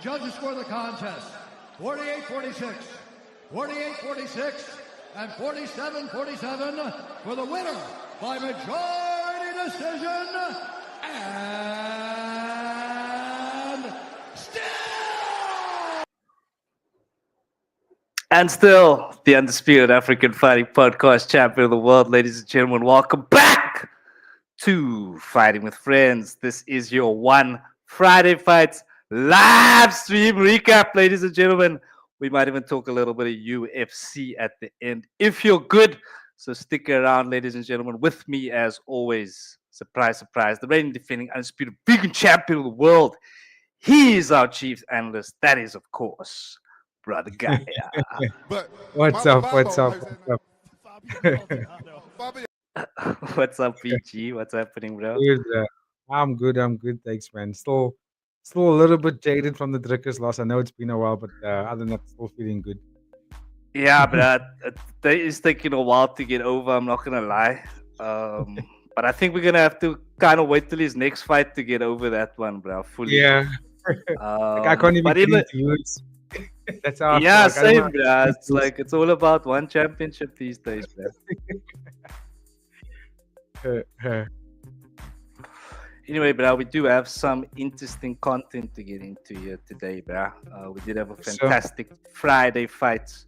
judges score the contest 48-46, 48-46, and 47-47 for the winner by majority decision, and still the undisputed African Fighting Podcast champion of the world, ladies and gentlemen. Welcome back to Fighting with Friends. This is your one Friday Fights live stream recap, ladies and gentlemen. We might even talk a little bit of UFC at the end if you're good. So stick around, ladies and gentlemen. With me, as always, surprise, surprise, the reigning, defending, undisputed vegan champion of the world. He is our chief analyst. That is, of course, Brother Guy. What's up? What's up? What's up, PG? What's happening, bro? Dude, I'm good. Thanks, man. Still a little bit jaded from the Drikkers loss. I know it's been a while, but other than that, still feeling good. Yeah, but it's taking a while to get over. I'm not gonna lie. But I think we're gonna have to kind of wait till his next fight to get over that one, bro. Fully. Yeah. I can't even get into use. That's how. Yeah, same, bro. It's like it's all about one championship these days, bro. Anyway, bro, we do have some interesting content to get into here today, bro. We did have a fantastic Friday fights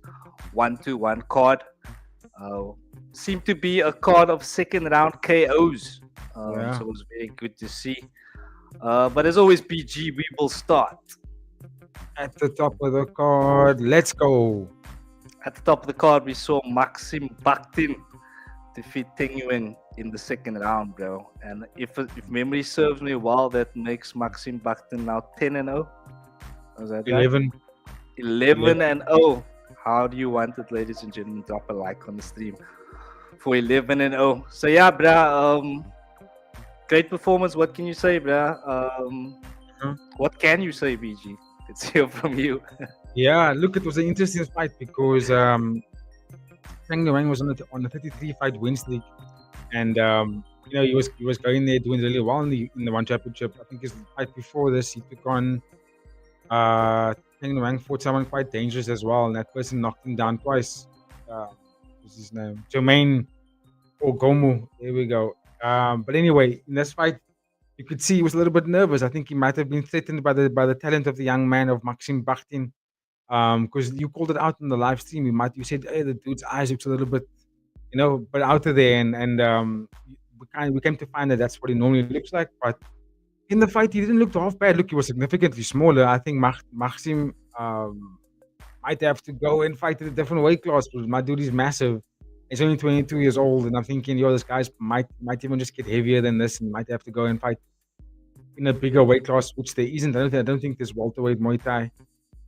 1-2-1 card. Seemed to be a card of second round KOs. So it was very good to see. But as always, PG, we will start at the top of the card. Let's go. At the top of the card, we saw Maxim Bakhtin defeat Tengnueng in the second round, bro. And if memory serves me well, that makes Maxim Bakhtin now 10-0. Was that 11. Right? 11-0. How do you want it, ladies and gentlemen? Drop a like on the stream for 11-0. So yeah, bro. Great performance. What can you say, bro? What can you say, BG? Let's hear from you. Yeah, look, it was an interesting fight because Tengnueng was on a 33-fight win streak, and he was going there doing really well in the one championship. I think his fight before this, he took on Tengnueng, fought someone quite dangerous as well, and that person knocked him down twice. What's his name? Jermaine Ogomu. There we go. But anyway, in this fight, you could see he was a little bit nervous. I think he might have been threatened by the talent of the young man of Maxim Bakhtin. Because you called it out in the live stream. You said, hey, the dude's eyes looks a little bit, but out of there, and we came to find that that's what he normally looks like. But in the fight, he didn't look half bad. Look, he was significantly smaller. I think Maxim might have to go and fight in a different weight class because my dude is massive. He's only 22 years old, and I'm thinking, this guy might even just get heavier than this, and might have to go and fight in a bigger weight class, which there isn't. I don't think there's welterweight Muay Thai.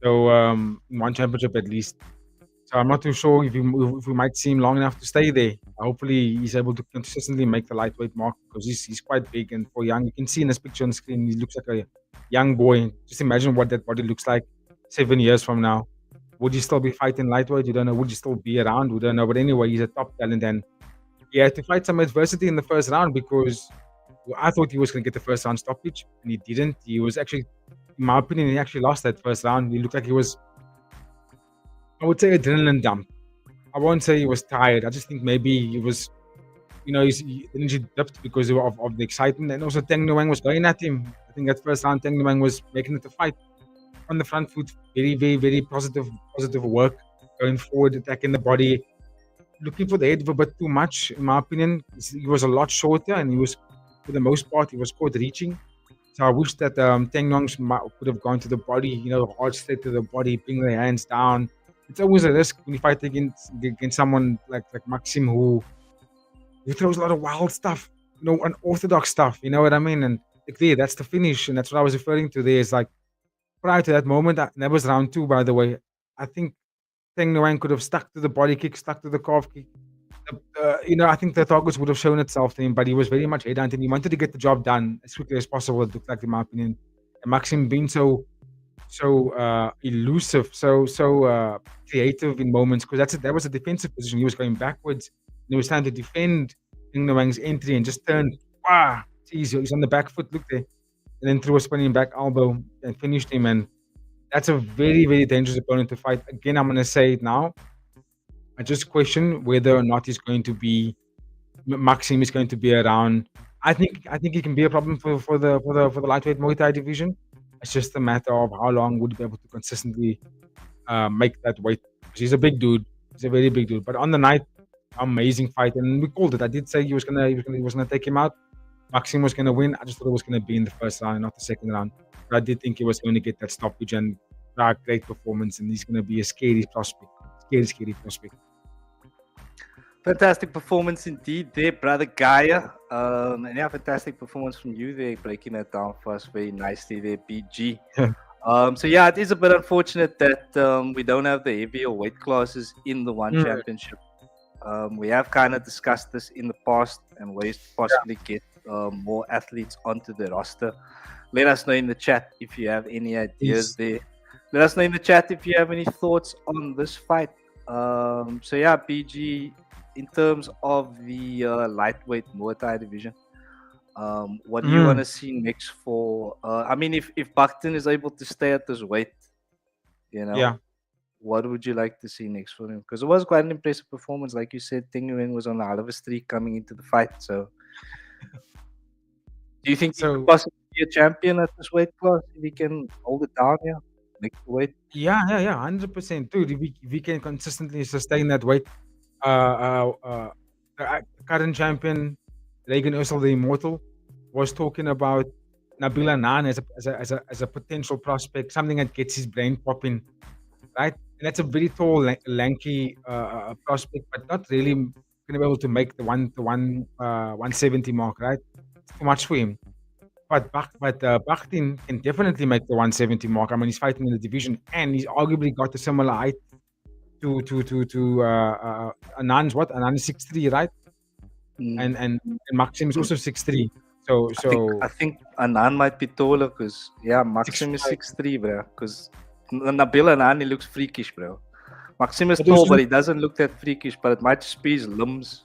So in one championship at least. So I'm not too sure if we might see him long enough to stay there. Hopefully he's able to consistently make the lightweight mark because he's quite big and for young. You can see in this picture on the screen he looks like a young boy. Just imagine what that body looks like 7 years from now. Would he still be fighting lightweight? You don't know. Would he still be around? We don't know. But anyway, he's a top talent and he had to fight some adversity in the first round because I thought he was going to get the first round stoppage and he didn't. He was actually, in my opinion, he actually lost that first round. He looked like he was, I would say, adrenaline dump. I won't say he was tired. I just think maybe he was, his energy dipped because of the excitement. And also Tengnueng was going at him. I think that first round, Tengnueng was making it a fight on the front foot. Very, very, very positive work. Going forward, attacking the body. Looking for the head a bit too much, in my opinion. He was a lot shorter and he was, for the most part, he was caught reaching. So I wish that Tengnueng could have gone to the body, hard straight to the body, bring their hands down. It's always a risk when you fight against someone like Maxim who throws a lot of wild stuff, unorthodox stuff, you know what I mean? And that's the finish, and that's what I was referring to there. Is like prior to that moment, that was round 2, by the way. I think Tengnueng could have stuck to the body kick, stuck to the calf kick. I think the targets would have shown itself to him, but he was very much headhunting. He wanted to get the job done as quickly as possible, it looked like, in my opinion. And Maxim being so elusive, so creative in moments, because that was a defensive position. He was going backwards. And he was trying to defend Tengnueng's entry and just turned. Geez, he's on the back foot, look there. And then threw a spinning back elbow and finished him. And That's a very, very dangerous opponent to fight. Again, I'm gonna say it now. I just question whether or not he's going to be Maxim is going to be around. I think it can be a problem for the lightweight Muay Thai division. It's just a matter of how long would he be able to consistently make that weight. 'Cause he's a big dude. He's a very big dude. But on the night, amazing fight, and we called it. I did say he was gonna take him out. Maxim was gonna win. I just thought it was gonna be in the first round, not the second round. But I did think he was going to get that stoppage and great performance, and he's gonna be a scary prospect. Scary prospect. Fantastic performance indeed there, brother Gaia. And yeah, fantastic performance from you there, breaking that down for us very nicely there, BG. So yeah, it is a bit unfortunate that we don't have the heavier weight classes in the one championship. We have kind of discussed this in the past and ways to possibly get more athletes onto the roster. Let us know in the chat if you have any ideas there. Let us know in the chat if you have any thoughts on this fight. So yeah, BG, in terms of the lightweight Muay Thai division, what do you want to see next for? I mean, if Bakhtin is able to stay at this weight, Yeah. what would you like to see next for him? Because it was quite an impressive performance, like you said. Tengnueng was on a hell of a streak coming into the fight. So, do you think he could possibly be a champion at this weight class if he can hold it down here, make the weight? Yeah, 100%, dude. If we can consistently sustain that weight, the current champion, Reagan Ursel, the Immortal, was talking about Nabil Anan as a potential prospect, something that gets his brain popping, right? And that's a very tall, lanky prospect, but not really going to be able to make the 170 mark, right? It's too much for him. But Bakhtin can definitely make the 170 mark. I mean, he's fighting in the division, and he's arguably got a similar height to Anand's what? Anand is 6'3", right? And Maxim is also 6'3". So I think Anand might be taller because Maxim is 6'3", bro. Because Nabil Anand, he looks freakish, bro. Maxim is tall, but he doesn't look that freakish. But it might just be his limbs.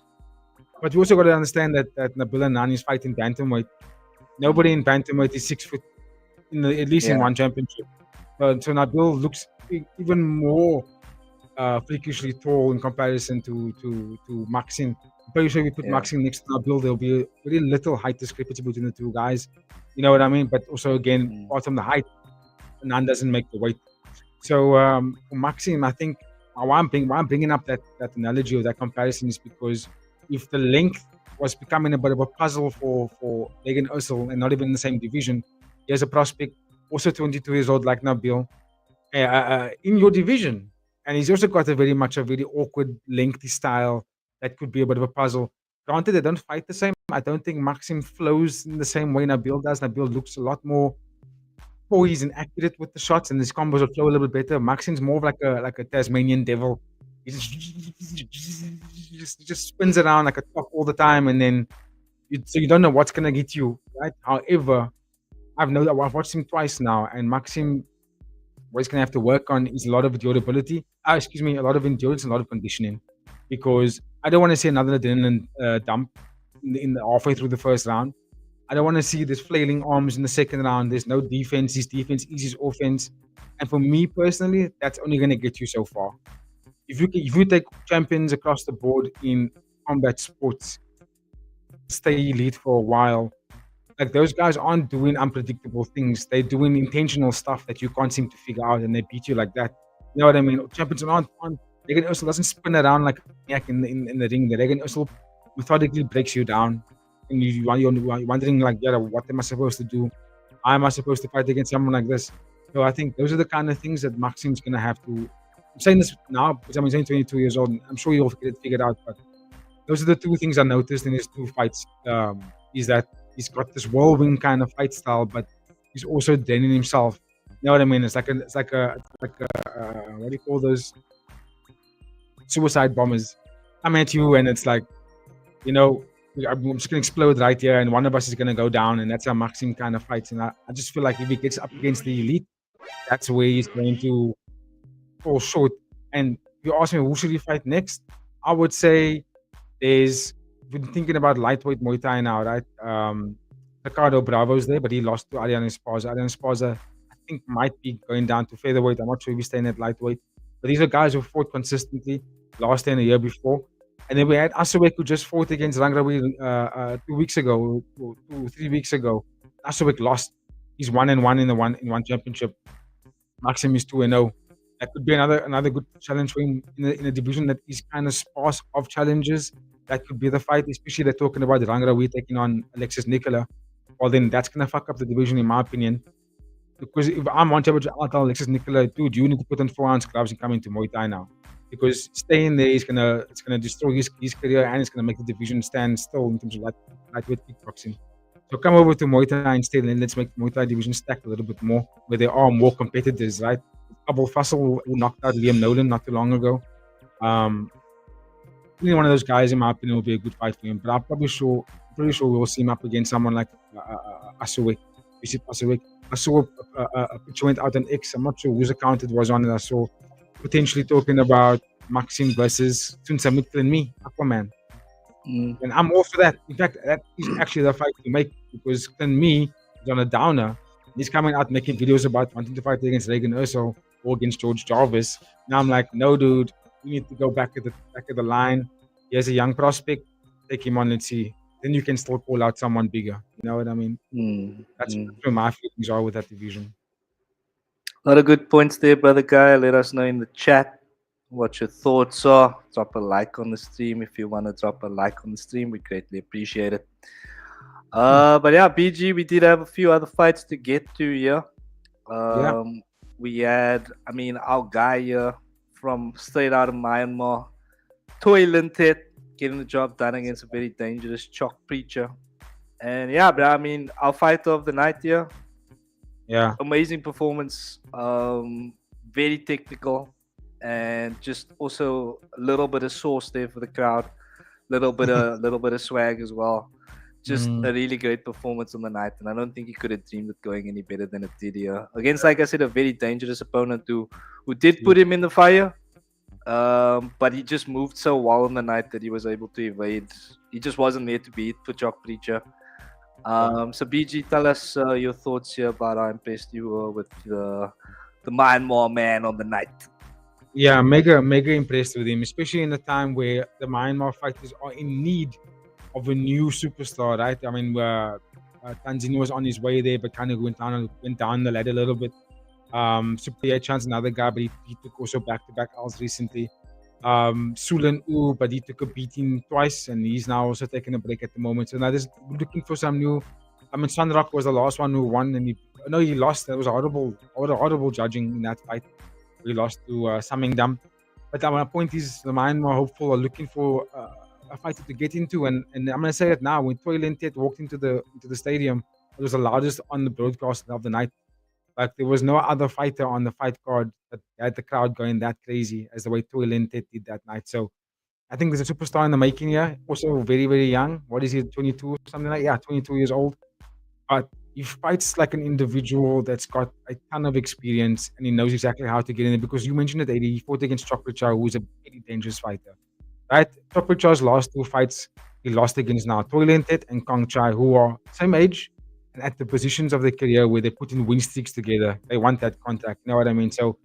But you also got to understand that Nabil Anand is fighting bantamweight. Nobody in bantamweight is 6 foot, at least in one championship. So Nabil looks even more freakishly tall in comparison to Maxim. I'm pretty sure if we put Maxim next to Nabil, there'll be a very little height discrepancy between the two guys. You know what I mean? But also, again, apart from the height, Anand doesn't make the weight. So for Maxim, I think why I'm bringing up that analogy or that comparison is because if the length was becoming a bit of a puzzle for Reagan Ursel and not even in the same division, here's a prospect, also 22 years old like Nabil, in your division. And he's also got a very awkward, lengthy style that could be a bit of a puzzle. Granted, they don't fight the same. I don't think Maxim flows in the same way Nabil does. Nabil looks a lot more poised and accurate with the shots, and his combos will flow a little bit better. Maxim's more of like a Tasmanian devil. He just spins around like a top all the time, and then you don't know what's gonna get you, right? However, I've watched him twice now, and Maxim, what he's gonna have to work on is a lot of durability. A lot of endurance and a lot of conditioning, because I don't want to see another adrenaline dump in the halfway through the first round. I don't want to see this flailing arms in the second round. There's no defense. His defense is his offense, and for me personally, that's only gonna get you so far. If you take champions across the board in combat sports, stay elite for a while, like those guys aren't doing unpredictable things. They're doing intentional stuff that you can't seem to figure out, and they beat you like that. You know what I mean? Champions aren't. Reagan Ursel doesn't spin around like a maniac in the ring. The Reagan Ursel methodically breaks you down, and you're wondering like, what am I supposed to do? How am I supposed to fight against someone like this? So I think those are the kind of things that Maxim's gonna have to. I'm saying this now because I'm only 22 years old. And I'm sure you'll get it figured out, but those are the two things I noticed in his two fights. Is that he's got this whirlwind kind of fight style, but he's also draining himself. You know what I mean? It's like a what do you call those? Suicide bombers. I'm at you, and it's like, I'm just gonna explode right here, and one of us is gonna go down, and that's how Maxim kind of fights. And I just feel like if he gets up against the elite, that's where he's going to fall short. And if you ask me who should he fight next, I would say we've been thinking about lightweight Muay Thai now, right? Ricardo Bravo's there, but he lost to Ariane Esparza. Ariane Esparza, I think might be going down to featherweight. I'm not sure if he's staying at lightweight. But these are guys who fought consistently last year and the year before. And then we had Asawek, who just fought against Rangrawi 2 weeks ago, or 3 weeks ago. Asawek lost. He's 1-1 in one championship. Maxim is 2-0. That could be another good challenge for him in a division that is kind of sparse of challenges. That could be the fight, especially they're talking about Rangrawi taking on Alexis Nicola. Well, then that's going to fuck up the division, in my opinion. Because if I'm on championship, I'll tell Alexis Nicola, dude, you need to put on 4-ounce gloves and come into Muay Thai now. Because staying there it's gonna destroy his career, and it's gonna make the division stand still in terms of lightweight kickboxing. So come over to Muay Thai instead, and let's make the Muay Thai division stack a little bit more, where there are more competitors, right? Abel Fussell who knocked out Liam Nolan not too long ago. Really one of those guys, in my opinion, will be a good fight for him. But I'm pretty sure we'll see him up against someone like Asawek. I saw a picture went out on X. I'm not sure whose account it was on, and I saw potentially talking about Maxim versus Tunsamit and me, Aquaman. And I'm all for that. In fact, that is actually the fight to make, because Clan Me is on a downer. He's coming out making videos about wanting to fight against Reagan Urso or against George Jarvis. Now I'm like, no, dude, we need to go back at the line. He has a young prospect. Take him on, let's see. Then you can still call out someone bigger. You know what I mean? That's where my feelings are with that division. A lot of good points there, brother Guy. Let us know in the chat what your thoughts are. Drop a like on the stream if you want to drop a like on the stream. We greatly appreciate it. But yeah, BG, we did have a few other fights to get to here. We had, our guy here from straight out of Myanmar, Thway Lin Htet, getting the job done against a very dangerous Chokpreecha. And yeah, but our fighter of the night here. Yeah. Amazing performance. Very technical. And just also a little bit of sauce there for the crowd. Little bit of swag as well. Just a really great performance on the night. And I don't think he could have dreamed of going any better than it did here. Against, like I said, a very dangerous opponent who did put him in the fire. But he just moved so well on the night that he was able to evade. He just wasn't there to beat for Chokpreecha. So BG, tell us your thoughts here about how impressed you were with the Myanmar man on the night. Yeah, mega impressed with him, especially in a time where the Myanmar fighters are in need of a new superstar, right? Tanzania was on his way there, but kind of went down the ladder a little bit. Super Chance, another guy, but he took also back-to-back L's recently. Sulan U, but he took a beating twice, and he's now also taking a break at the moment. So now we're looking for some new. Sunrock was the last one who won, and he lost. That was horrible judging in that fight. We lost to Samingdam. But my point is, the Myanmar hopeful are looking for a fighter to get into, and I'm gonna say it now. When Thway Lin Htet walked into the stadium, it was the loudest on the broadcast of the night. Like, there was no other fighter on the fight card that had the crowd going that crazy as the way Thway Lin Htet did that night. So I think there's a superstar in the making here. Also very, very young. What is he, 22 or something like that? Yeah, 22 years old. But he fights like an individual that's got a ton of experience, and he knows exactly how to get in there. Because you mentioned it, Eddie, he fought against Chokpreecha, who's a very dangerous fighter. Right? Chokpreecha's last two fights, he lost against now Thway Lin Htet and Kong Chai, who are same age, and at the positions of their career where they put in win streaks together. They want that contact. You know what I mean? So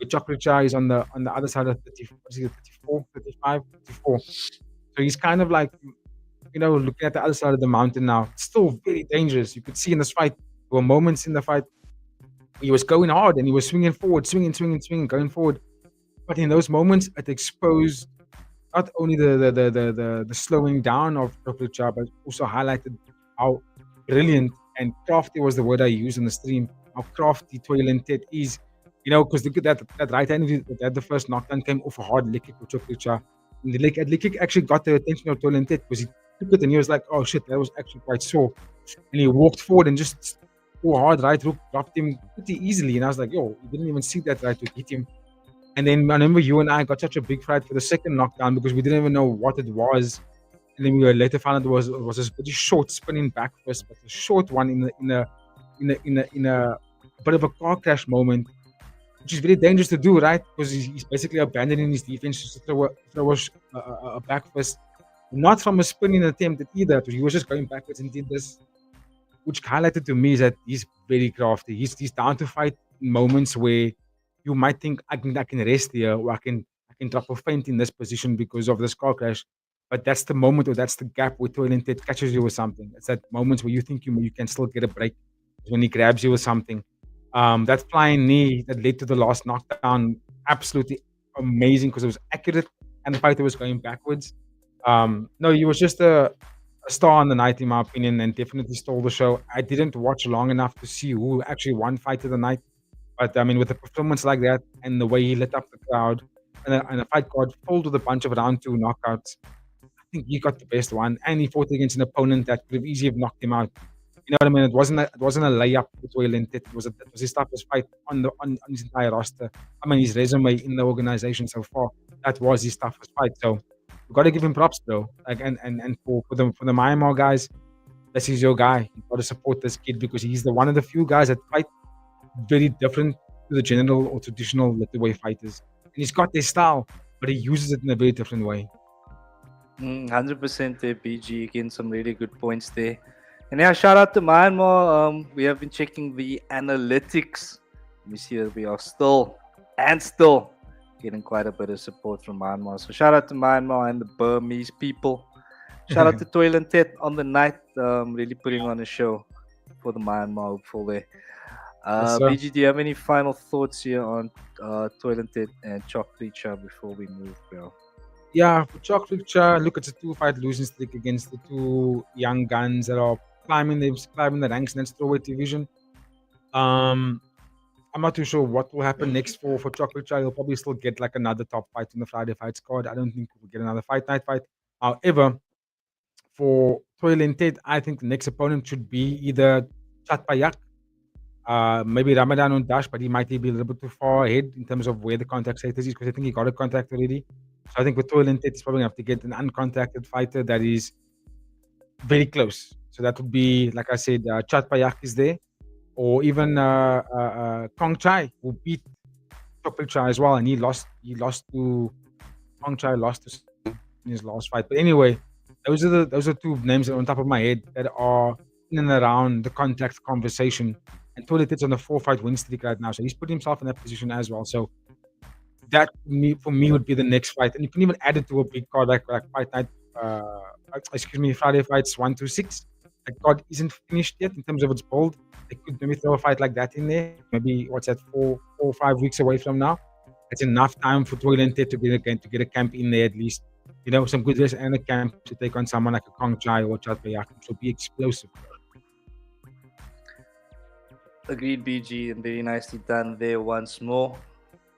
Chokpreecha is on the other side of 34, 35, 34. So he's kind of like, looking at the other side of the mountain now. It's still very dangerous. You could see in this fight, there were moments in the fight he was going hard and he was swinging forward, swinging, going forward. But in those moments, it exposed not only the slowing down of Chokpreecha, but also highlighted how brilliant and crafty was the word I used in the stream. How crafty Thway Lin Htet is. Because look at that right hand that the first knockdown came off a hard leg kick for Chokpreecha. And the leg kick actually got the attention of Thway Lin Htet, because he took it and he was like, oh shit, that was actually quite sore. And he walked forward and just hard right hook, dropped him pretty easily. And I was like, yo, you didn't even see that right hook hit him. And then I remember you and I got such a big fight for the second knockdown because we didn't even know what it was. And then we later found out it was this pretty short spinning back fist, but a short one in a bit of a car crash moment, which is very dangerous to do, right? Because he's basically abandoning his defense just to throw a back fist. Not from a spinning attempt either, he was just going backwards and did this, which highlighted to me is that he's very crafty. He's down to fight moments where you might think I can rest here, or I can drop a faint in this position because of this car crash. But that's the moment, or that's the gap where Thway Lin Htet catches you with something. It's that moment where you think you can still get a break, when he grabs you with something. That flying knee that led to the last knockdown, absolutely amazing because it was accurate and the fighter was going backwards. No, he was just a star on the night, in my opinion, and definitely stole the show. I didn't watch long enough to see who actually won fight of the night, but I mean, with a performance like that and the way he lit up the crowd, and a fight card filled with a bunch of round 2 knockouts, I think he got the best one, and he fought against an opponent that could have easily have knocked him out. You know what I mean? It wasn't a layup with Thway Lin Htet. It was his toughest fight on his entire roster. I mean, his resume in the organization so far, that was his toughest fight. So we got to give him props though. Like and for the Myanmar guys, this is your guy. You got to support this kid because he's the one of the few guys that fight very different to the general or traditional Lithuanian fighters. And he's got their style, but he uses it in a very different way. 100% there, BG. Again, some really good points there. And yeah, shout out to Myanmar. We have been checking the analytics. We see that we are still getting quite a bit of support from Myanmar. So shout out to Myanmar and the Burmese people. Shout out to Thway Lin Htet on the night, really putting on a show for the Myanmar hopeful there. Yes, sir. BG, do you have any final thoughts here on Thway Lin Htet and Chokpreecha before we move, bro? Yeah, for Chokpreecha, look, it's a 2-fight losing streak against the 2 young guns that are climbing the ranks in that strawweight division. I'm not too sure what will happen next for Chokpreecha. He'll probably still get like another top fight in the Friday fights card. I don't think we'll get another fight night fight. However, for Thway Lin Htet, I think the next opponent should be either Chatpayak, maybe Ramadan on Dash, but he might be a little bit too far ahead in terms of where the contact status is because I think he got a contact already. So I think with Thway Lin Htet, he's probably going to have to get an uncontacted fighter that is very close. So that would be, like I said, Chatpayak is there, or even Kong Chai, who beat Chokpreecha as well, and he lost to Kong Chai, lost to in his last fight. But anyway, those are 2 names that are on top of my head that are in and around the contact conversation. And Thway Lin Htet's on a 4-fight win streak right now, so he's put himself in that position as well. So that for me would be the next fight, and you can even add it to a big card like fight night. Friday fights 1 to 6. The card isn't finished yet in terms of its build. They could maybe throw a fight like that in there. Maybe what's that, 4 or 5 weeks away from now. That's enough time for Thway Lin Htet to get a camp in there at least. You know, some good rest and a camp to take on someone like a Kong Chai or Chatpayak, which will be explosive. Agreed, BG, and very nicely done there once more.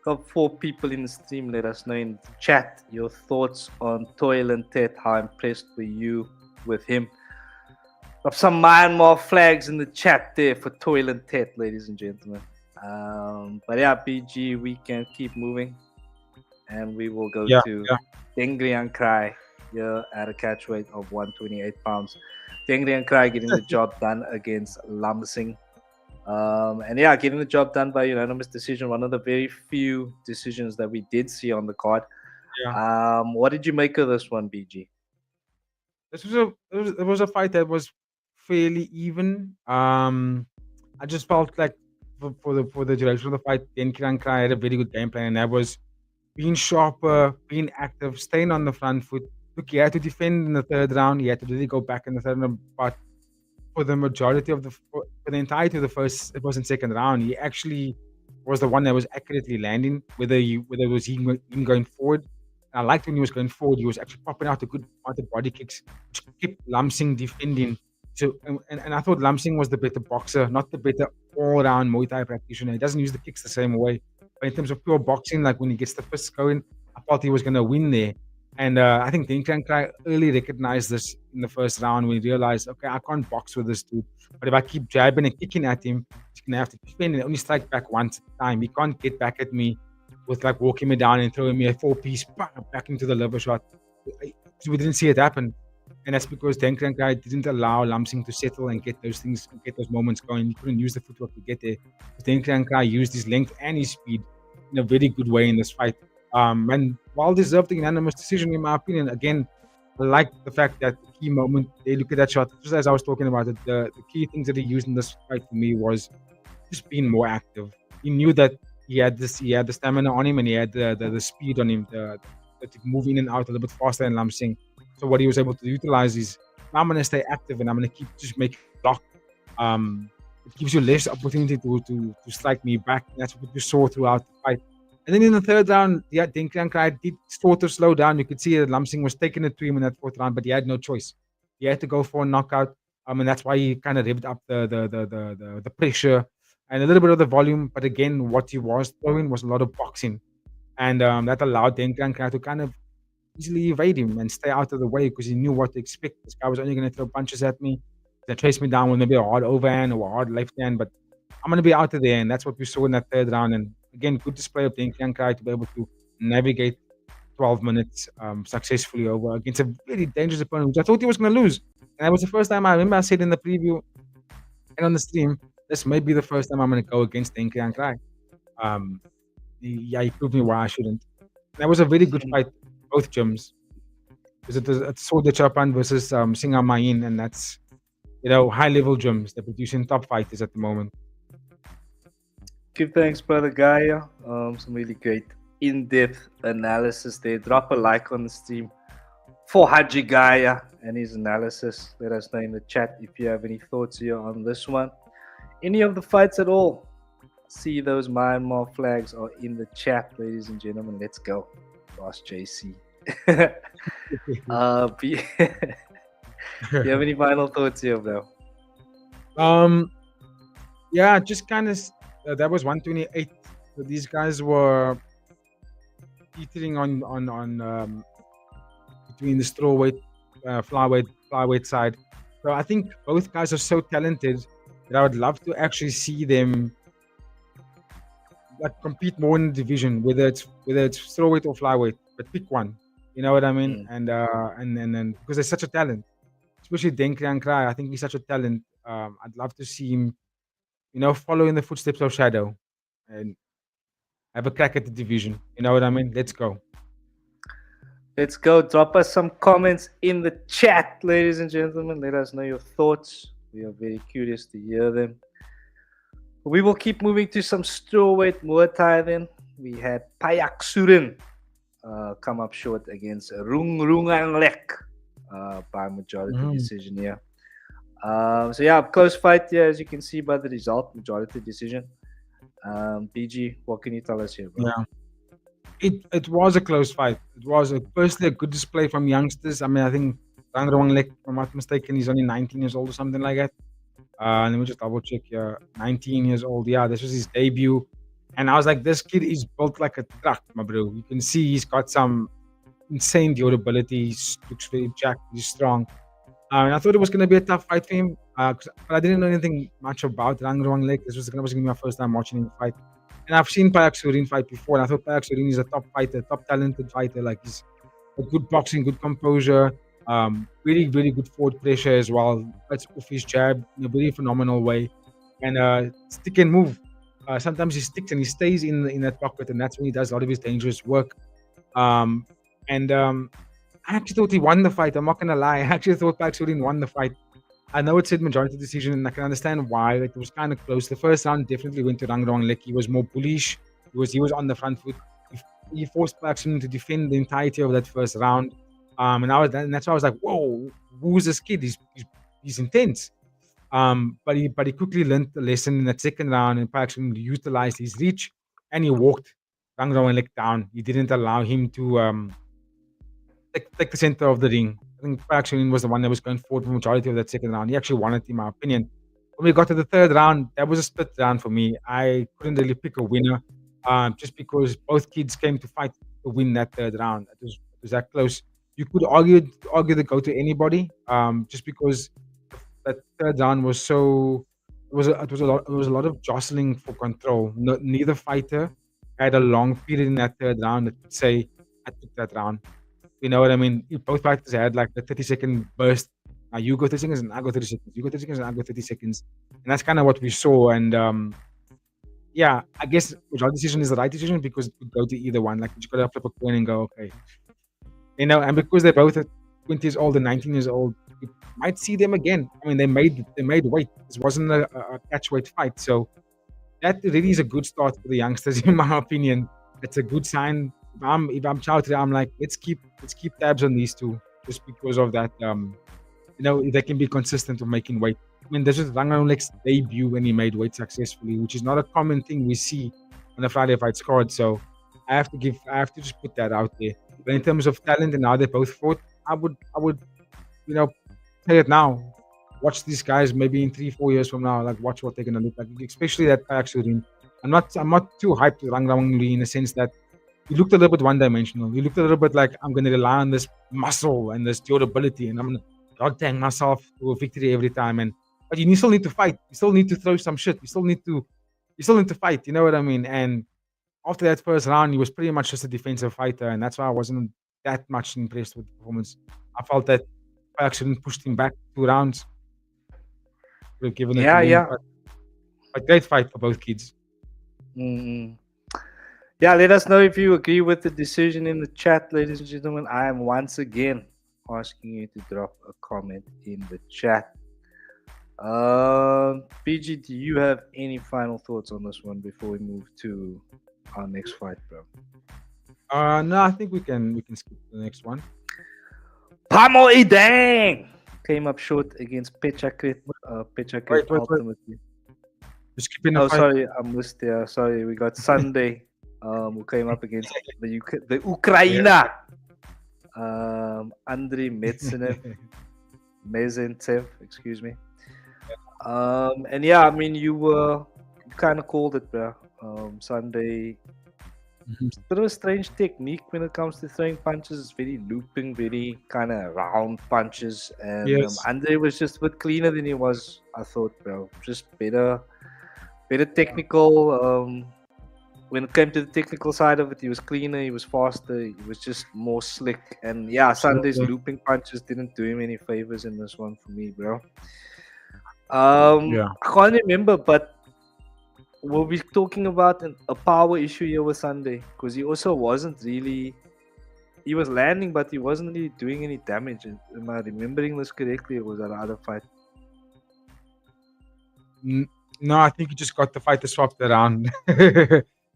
Got 4 people in the stream. Let us know in the chat your thoughts on Thway Lin Htet. How impressed were you with him? Got some Myanmar flags in the chat there for Thway Lin Htet, ladies and gentlemen. But yeah, BG, we can keep moving, and we will go to Denkriangkrai here at a catch weight of 128 pounds. Denkriangkrai getting the job done against Lamsing. And yeah, getting the job done by unanimous decision. One of the very few decisions that we did see on the card. Yeah. What did you make of this one, BG? It was a fight that was fairly even. I just felt like for the duration of the fight, Denkriangkrai had a very good game plan, and that was being sharper, being active, staying on the front foot. Look, he had to defend in the 3rd round. He had to really go back in the 3rd round, but for the majority of for the entirety of the first and 2nd round, he actually was the one that was accurately landing, whether it was him going forward. And I liked when he was going forward, he was actually popping out a good amount of body kicks, which kept Lamsing defending. So, and I thought Lamsing was the better boxer, not the better all-round Muay Thai practitioner. He doesn't use the kicks the same way. But in terms of pure boxing, like when he gets the fists going, I thought he was going to win there. And I think Denkriangkrai early recognized this in the 1st round when he realized, okay, I can't box with this dude. But if I keep jabbing and kicking at him, he's going to have to defend and only strike back once at a time. He can't get back at me with like walking me down and throwing me a 4-piece back into the liver shot. We didn't see it happen. And that's because Denkriangkrai didn't allow Lamsing to settle and get those moments going. He couldn't use the footwork to get there. Denkriangkrai used his length and his speed in a very good way in this fight. And well deserved the unanimous decision, in my opinion. Again, I like the fact that the key moment, they look at that shot, just as I was talking about it, the key things that he used in this fight for me was just being more active. he knew that he had the stamina on him, and he had the speed on him to move in and out a little bit faster than Lamsing. So what he was able to utilize is, I'm going to stay active and I'm going to keep just making block. It gives you less opportunity to strike me back. That's what we saw throughout the fight. And then in the third round, yeah, Denkriangkrai did sort of slow down. You could see that Lamsing was taking it to him in that fourth round, but he had no choice. He had to go for a knockout. And that's why he kind of revved up the pressure and a little bit of the volume. But again, what he was throwing was a lot of boxing. And that allowed Denkriangkrai to kind of easily evade him and stay out of the way because he knew what to expect. This guy was only going to throw punches at me. They chase me down with maybe a hard overhand or a hard left hand, but I'm going to be out of there. And that's what we saw in that third round. And again, good display of Denkriangkrai to be able to navigate 12 minutes successfully over against a very dangerous opponent, which I thought he was going to lose. And that was the first time I remember I said in the preview and on the stream, this may be the first time I'm going to go against Denkriangkrai. He proved me why I shouldn't. That was a very good fight, both gyms. It was Soldier Chapan versus Singa Main, and that's high-level gyms. They're producing top fighters at the moment. Give thanks, brother Gaia. Some really great in-depth analysis there. Drop a like on the stream for Haji Gaia and his analysis. Let us know in the chat if you have any thoughts here on this one. Any of the fights at all. See those Myanmar flags are in the chat, ladies and gentlemen. Let's go. Boss JC. You have any final thoughts here, bro? Yeah, just kind of that was 128. So these guys were teetering on between the strawweight, flyweight side. So I think both guys are so talented that I would love to actually see them compete more in the division, whether it's strawweight or flyweight, but pick one. You know what I mean? And then because they're such a talent, especially Denkriangkrai, I think he's such a talent. I'd love to see him, follow in the footsteps of Shadow and have a crack at the division. You know what I mean? Let's go. Let's go. Drop us some comments in the chat, ladies and gentlemen. Let us know your thoughts. We are very curious to hear them. We will keep moving to some strawweight Muay Thai then. We had Payak Surin come up short against Rungrunganglek by majority decision here. So yeah, close fight here, as you can see by the result, majority decision. BG, what can you tell us here, bro? Yeah. It was a close fight. It was firstly a good display from youngsters. I mean, I think Rungrunganglek, if I'm not mistaken, he's only 19 years old or something like that. Let me just double check here. 19 years old. Yeah, this was his debut. And I was like, this kid is built like a truck, my bro. You can see he's got some insane durability. He looks very jacked. He's strong. And I thought it was going to be a tough fight for him. But I didn't know anything much about Rungrunganglek. This was going to be my first time watching him fight. And I've seen Payak Surin fight before. And I thought Payak Surin is a top fighter, top talented fighter. Like, he's a good boxing, good composure. Really, really good forward pressure as well. Fights off his jab in a very phenomenal way. And stick and move. Sometimes he sticks and he stays in that pocket, and that's when he does a lot of his dangerous work. I actually thought he won the fight. I'm not gonna lie. I actually thought Payak Surin won the fight. I know it said majority decision, and I can understand why. It was kind of close. The first round definitely went to Rungrunganglek. He was more bullish. He was on the front foot. He forced Payak Surin to defend the entirety of that first round. And that's why I was like, whoa, who's this kid? He's intense. But he quickly learned the lesson in that second round, and Payak Surin utilized his reach, and he walked Rungrunganglek down. He didn't allow him to take the center of the ring. I think Payak Surin was the one that was going forward for the majority of that second round. He actually won it, in my opinion. When we got to the third round, that was a split round for me. I couldn't really pick a winner, just because both kids came to fight to win that third round. It was that close. You could argue the go to anybody, just because that third round was so. It was a lot of jostling for control. Neither fighter had a long period in that third round that could say, I took that round. You know what I mean? Both fighters had like the 30-second burst. You go 30 seconds and I go 30 seconds. You go 30 seconds and I go 30 seconds. And that's kind of what we saw. And yeah, I guess majority decision is the right decision because it could go to either one. Like, you just got to flip a coin and go, okay. And because they're both at 20 years old and 19 years old, you might see them again. I mean, they made weight. This wasn't a catch weight fight. So that really is a good start for the youngsters, in my opinion. It's a good sign. If I'm Chowdhury, I'm like, let's keep tabs on these two, just because of that. If they can be consistent of making weight. I mean, this was Ranganolek's debut when he made weight successfully, which is not a common thing we see on the Friday Fights card. So I have to just put that out there. But in terms of talent and how they both fought, I would, say it now. Watch these guys maybe in 3-4 years from now. Like, watch what they're gonna look like, especially that Petchakrit. I'm not too hyped with Ranganolek in the sense that he looked a little bit one-dimensional. He looked a little bit like, I'm gonna rely on this muscle and this durability, and I'm gonna god dang myself to a victory every time. But you still need to fight. You still need to throw some shit. You still need to fight. You know what I mean? And after that first round, he was pretty much just a defensive fighter, and that's why I wasn't that much impressed with the performance. I felt that I actually pushed him back 2 rounds. Could have given it to him, but great fight for both kids. Mm. Yeah, let us know if you agree with the decision in the chat, ladies and gentlemen. I am once again asking you to drop a comment in the chat. PG, do you have any final thoughts on this one before we move to our next fight, bro? No, I think we can skip to the next one. Pamor-E-Daeng came up short against Petchakrit. Petchakrit Wait. ultimately. We're skipping the fight. Sorry, I missed there. Sorry, we got Sunday. Who came up against the Ukraine. Andrii Mezentsev, excuse me. And yeah, I mean, you kind of called it, bro. Sunday, it's a bit of a strange technique when it comes to throwing punches. It's very looping, very kind of round punches. And Yes. Andrii was just a bit cleaner than he was, I thought, bro. Just better technical. When it came to the technical side of it, he was cleaner, he was faster, he was just more slick. And yeah, Sunday's looping punches didn't do him any favors in this one for me, bro. Yeah. I can't remember, but we'll be talking about a power issue here with Sunday, because he also wasn't really. He was landing, but he wasn't really doing any damage. Am I remembering this correctly, or was that another fight? No, I think he just got the fight to swap around.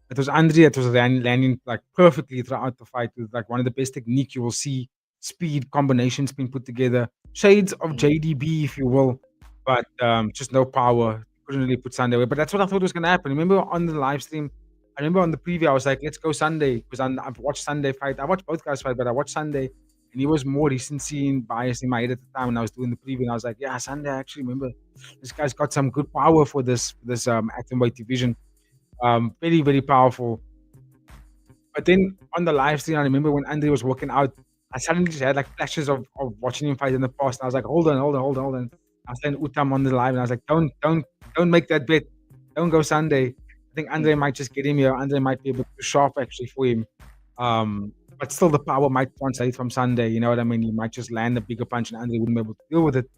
It was Andrii that was landing like perfectly throughout the fight with like one of the best technique you will see. Speed combinations being put together, shades of JDB, if you will, but just no power. Couldn't really put Sunday away. But that's what I thought was gonna happen. Remember on the live stream, I remember on the preview, I was like, let's go Sunday, because I've watched Sunday fight. I watched both guys fight, but I watched Sunday, and he was more recency and bias in my head at the time when I was doing the preview. And I was like, yeah, Sunday. I actually remember this guy's got some good power for this atomweight division. Very, very powerful. But then on the live stream, I remember when Andrii was working out, I suddenly just had like flashes of watching him fight in the past. And I was like, hold on. I was saying Utam on the live, and I was like, don't make that bet. Don't go Sunday. I think Andrii might just get him here. Andrii might be a bit too sharp actually for him. But still, the power might translate from Sunday. You know what I mean? He might just land a bigger punch, and Andrii wouldn't be able to deal with it.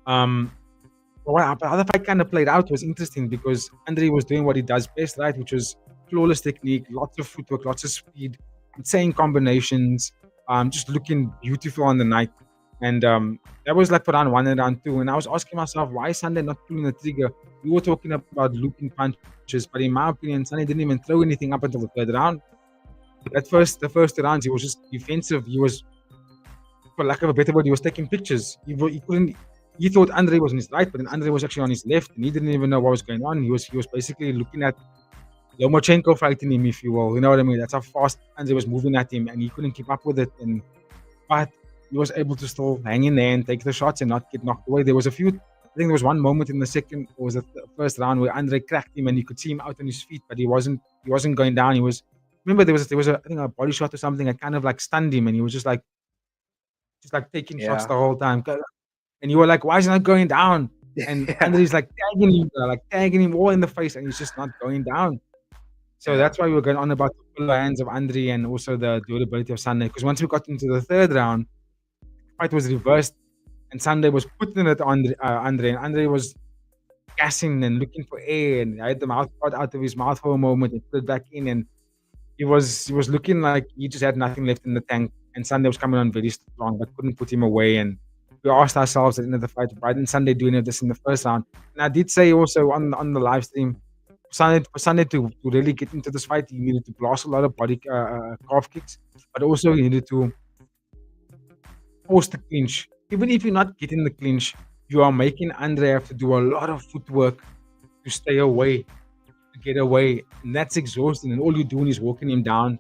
But how the fight kind of played out was interesting, because Andrii was doing what he does best, right? Which was flawless technique, lots of footwork, lots of speed, insane combinations, just looking beautiful on the night. And that was like for round 1 and round 2. And I was asking myself, why is Sunday not pulling the trigger? We were talking about looping punches, but in my opinion, Sunday didn't even throw anything up until the 3rd round. The first 2 rounds, he was just defensive. He was, for lack of a better word, he was taking pictures. He couldn't. He thought Andrii was on his right, but then Andrii was actually on his left, and he didn't even know what was going on. He was basically looking at Lomachenko fighting him, if you will. You know what I mean? That's how fast Andrii was moving at him, and he couldn't keep up with it. But he was able to still hang in there and take the shots and not get knocked away. There was one moment in the second, or was it the first round, where Andrii cracked him, and you could see him out on his feet, but he wasn't going down. Remember there was I think a body shot or something that kind of like stunned him, and he was just like taking shots the whole time. And you were like, why is he not going down? And Andrii's like tagging him all in the face, and he's just not going down. So that's why we were going on about the full hands of Andrii and also the durability of Sunday. Because once we got into the 3rd round, the fight was reversed, and Sunday was putting it on Andrii, and Andrii was gassing and looking for air, and I had the mouth cut out of his mouth for a moment and put it back in, and he was looking like he just had nothing left in the tank. And Sunday was coming on very strong, but couldn't put him away. And we asked ourselves at the end of the fight, why didn't Sunday do any of this in the 1st round? And I did say also on the live stream, Sunday to really get into this fight, he needed to blast a lot of body calf kicks, but also he needed to force the clinch. Even if you're not getting the clinch, you are making Andrii have to do a lot of footwork to stay away, to get away, and that's exhausting. And all you're doing is walking him down.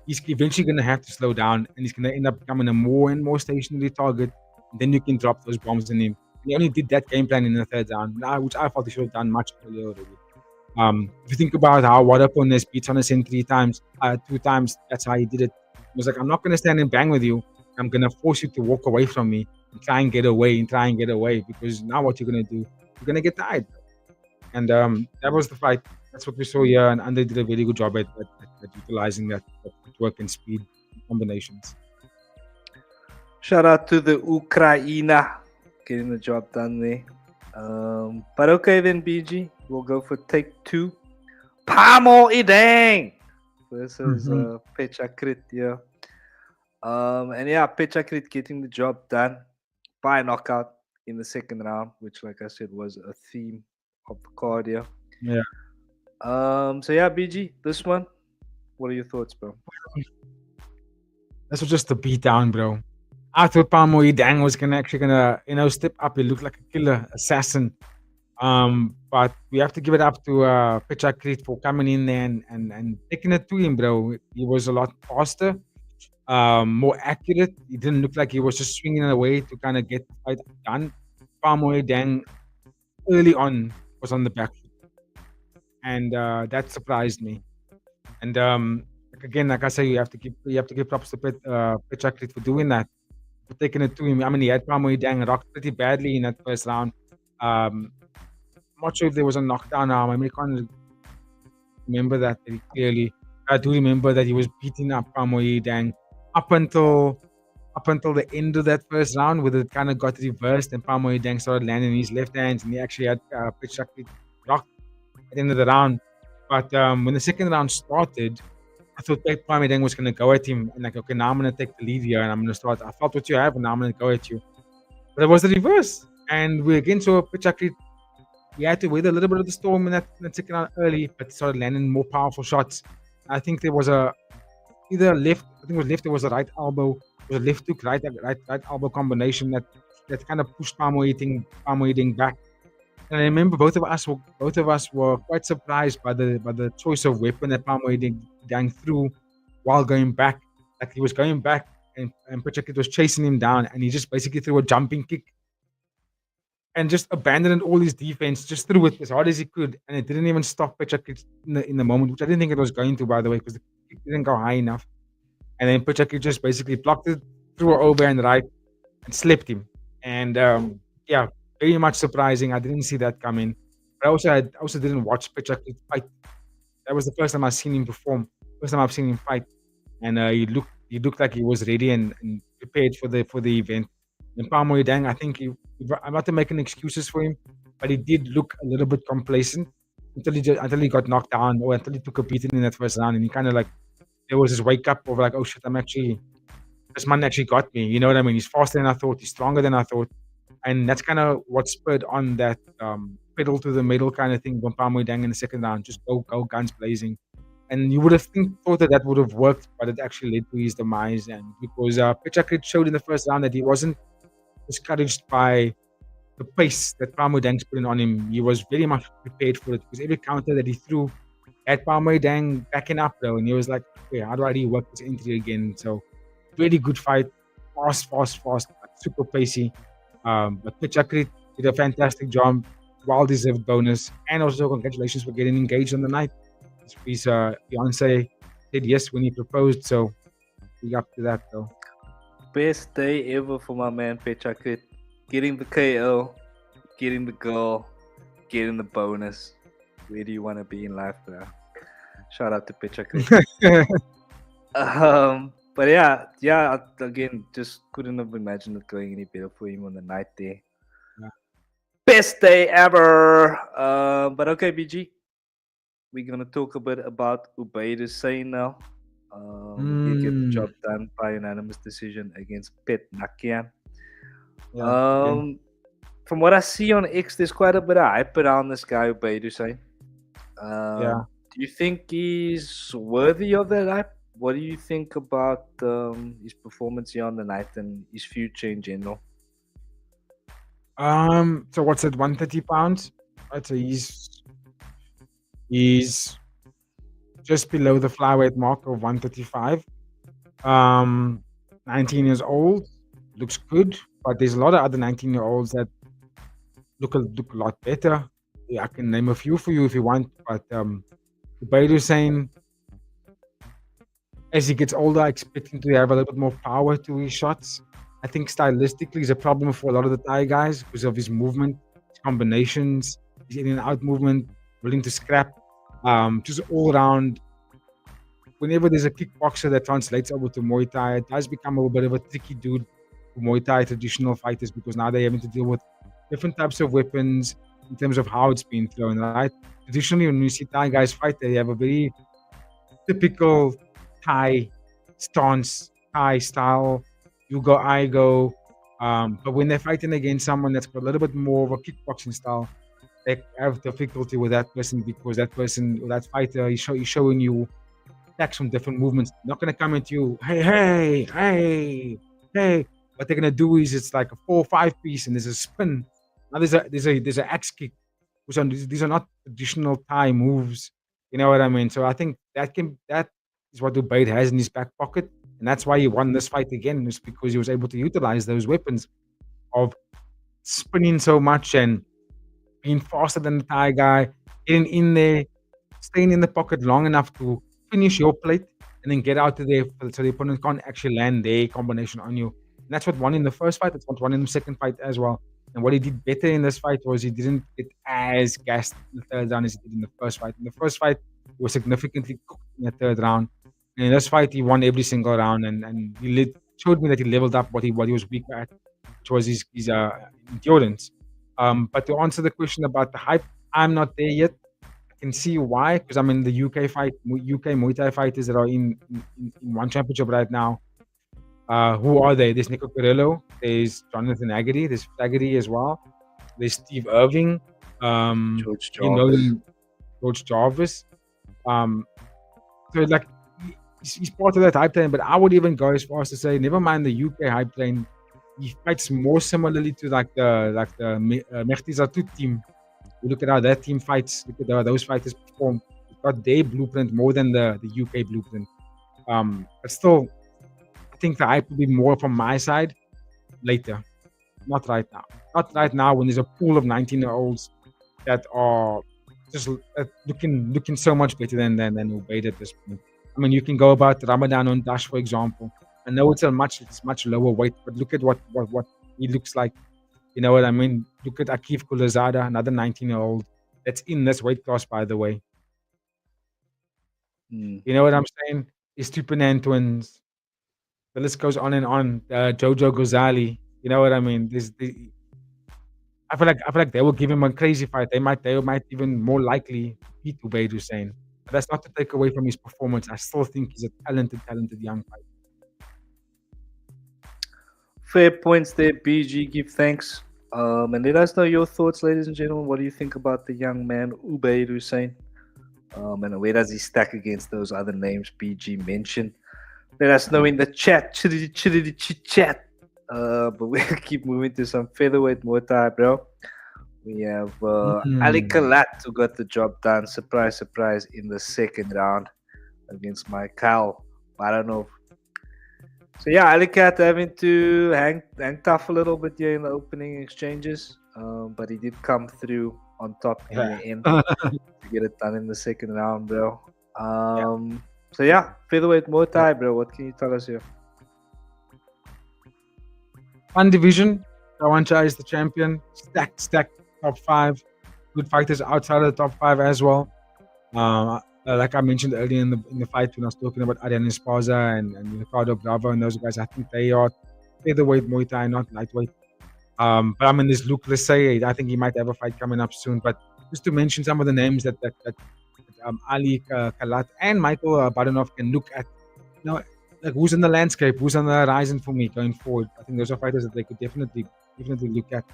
He's eventually going to have to slow down, and he's going to end up becoming a more and more stationary target. And then you can drop those bombs on him. He only did that game plan in the third round, which I thought he should have done much earlier already. If you think about how Wadapon has beat Sonesen 2 times, that's how he did it. He was like, I'm not going to stand and bang with you. I'm going to force you to walk away from me and try and get away because now what you're going to do, you're going to get tired. And that was the fight. That's what we saw here, and Andrii did a very good job at utilizing that footwork and speed combinations. Shout out to the Ukraina getting the job done there. But okay then, BG, we'll go for take 2. Pamor-E-Daeng versus Petchakrit here. And yeah, Petchakrit getting the job done by knockout in the second round, which, like I said, was a theme of the card here. Yeah. So yeah, BG, this one, what are your thoughts, bro? This was just a beatdown, bro. I thought Pamor-E-Daeng was gonna step up. He looked like a killer assassin. But we have to give it up to Petchakrit for coming in there and taking it to him, bro. He was a lot faster, more accurate. He didn't look like he was just swinging away to kind of get the fight done. Pamor-E-Daeng early on was on the back foot, and that surprised me. And again, like I say, you have to give props to Petchakrit for doing that, for taking it to him. I mean, he had Pamor-E-Daeng rocked pretty badly in that first round. I'm not sure if there was a knockdown. I mean, I can't remember that very clearly. I do remember that he was beating up Pamor-E-Daeng up until the end of that first round, where it kind of got reversed and Pamor-E-Daeng started landing his left hands, and he actually had Petchakrit rocked at the end of the round. But when the second round started, I thought Pamor-E-Daeng was going to go at him and like, okay, now I'm going to take the lead here and I'm going to start. I felt what you have, and now I'm going to go at you. But it was the reverse, and we again saw Petchakrit. He had to weather a little bit of the storm in that second round early, but started landing more powerful shots. I think there was either left. I think it was left. There was a right elbow. It was a left hook, right elbow combination that kind of pushed Pamor-E-Daeng back. And I remember both of us were quite surprised by the choice of weapon that Pamor-E-Daeng threw while going back. Like he was going back, and Petchakrit was chasing him down, and he just basically threw a jumping kick and just abandoned all his defense, just threw it as hard as he could, and it didn't even stop Petchakrit in the moment, which I didn't think it was going to, by the way, because the kick didn't go high enough. And then Petchakrit just basically blocked it, threw it over and right, and slipped him. And yeah, very much surprising. I didn't see that coming. But I also didn't watch Petchakrit fight. That was the first time I've seen him perform. First time I've seen him fight, and he looked like he was ready and prepared for the event. And Pamor-E-Daeng, I think I'm not making excuses for him, but he did look a little bit complacent until he got knocked down, or until he took a beating in that first round, and he kind of like, there was this wake up of like, oh shit, this man actually got me. You know what I mean? He's faster than I thought. He's stronger than I thought. And that's kind of what spurred on that pedal to the metal kind of thing from Pamor-E-Daeng in the second round. Just go guns blazing. And you would have thought that would have worked, but it actually led to his demise. And because Petchakrit showed in the first round that he wasn't discouraged by the pace that Pamor-E-Daeng's putting on him. He was very much prepared for it, because every counter that he threw had Pamor-E-Daeng backing up though, and he was like, okay, how do I rework this entry again? So really good fight, fast, super pacey. But Petchakrit did a fantastic job, well-deserved bonus, and also congratulations for getting engaged on the night. His fiance said yes when he proposed, so big up to that though. Best day ever for my man Petchakrit. Getting the KO, getting the girl, getting the bonus. Where do you want to be in life, bro? Shout out to Petchakrit. But yeah, again, just couldn't have imagined it going any better for him on the night there. Yeah. Best day ever. But okay, BG, we're gonna talk a bit about Ubaid Hussain now. He get the job done by unanimous decision against Petnakian. From what I see on X, there's quite a bit of hype around this guy, Ubaid Hussain. Yeah. Do you think he's worthy of that hype? What do you think about his performance here on the night and his future in general? So what's it? 130 pounds. Right. So he's just below the flyweight mark of 135. 19 years old, looks good, but there's a lot of other 19-year-olds that look a lot better. Yeah, I can name a few for you if you want, but Ubaid Hussain, as he gets older, I expect him to have a little bit more power to his shots. I think stylistically is a problem for a lot of the Thai guys because of his movement, his combinations, his in and out movement, willing to scrap. Just all around. Whenever there's a kickboxer that translates over to Muay Thai, it does become a bit of a tricky dude for Muay Thai traditional fighters because now they're having to deal with different types of weapons in terms of how it's being thrown, right? Traditionally, when you see Thai guys fight, they have a very typical Thai stance, Thai style. You go, I go. But when they're fighting against someone that's got a little bit more of a kickboxing style, they have difficulty with that person because that person, that fighter, he's showing you attacks from different movements. They're not going to come at you, hey. What they're going to do is it's like a 4 or 5 piece and there's a spin. Now there's a axe kick. These are not traditional Thai moves. You know what I mean? So I think that is what Ubaid has in his back pocket. And that's why he won this fight again, is because he was able to utilize those weapons of spinning so much and being faster than the Thai guy, getting in there, staying in the pocket long enough to finish your plate and then get out of there so the opponent can't actually land their combination on you. And that's what won in the first fight. That's what won in the second fight as well. And what he did better in this fight was he didn't get as gassed in the third round as he did in the first fight. In the first fight, he was significantly cooked in the third round. And in this fight, he won every single round and he showed me that he leveled up what he was weaker at, which was his endurance. But to answer the question about the hype, I'm not there yet. I can see why, because I'm in the UK Muay Thai fighters that are in one championship right now. Who are they? There's Nico Carrillo, there's Jonathan Aggerty, there's Flaggerty as well. There's Steve Irving, George you know Jarvis. George Jarvis. So like he's part of that hype train, but I would even go as far as to say, never mind the UK hype train. He fights more similarly to like the Mehdi Zatout team. You look at how that team fights. Look at how those fighters perform. They've got their blueprint more than the UK blueprint. But still, I think the hype will be more from my side later, not right now. Not right now when there's a pool of 19-year-olds that are just looking so much better than Ubaid at this point. I mean, you can go about Ramadan on Dash, for example. I know it's much lower weight, but look at what he looks like. You know what I mean? Look at Akif Kulazada, another 19-year-old that's in this weight class, by the way. You know what I'm saying? His Tupanan twins. The list goes on and on. Jojo Ghazali. You know what I mean? I feel like they will give him a crazy fight. They might even more likely beat Ubaid Hussain. But that's not to take away from his performance. I still think he's a talented young fighter. Fair points there, BG. Give thanks. And let us know your thoughts, ladies and gentlemen. What do you think about the young man, Ubaid Hussain? And where does he stack against those other names BG mentioned? Let us know in the chat. Chat. But we'll keep moving to some featherweight Muay Thai, bro. We have Ali Kelat, who got the job done. Surprise, surprise, in the second round against Mikhail Baranov. So yeah, Ali Kelat having to hang tough a little bit here in the opening exchanges, but he did come through on top in the end to get it done in the second round, bro. So yeah, featherweight Muay Thai, bro. What can you tell us here? Fun division. Kawancha is the champion. Stacked top 5. Good fighters outside of the top 5 as well. Like I mentioned earlier in the fight when I was talking about Adrian Esparza and Ricardo Bravo and those guys, I think they are featherweight Muay Thai, not lightweight. But I mean, there's Luke Lesay. I think he might have a fight coming up soon. But just to mention some of the names that Ali Kelat and Michael Baranov can look at, you know, like who's in the landscape, who's on the horizon for me going forward. I think those are fighters that they could definitely look at.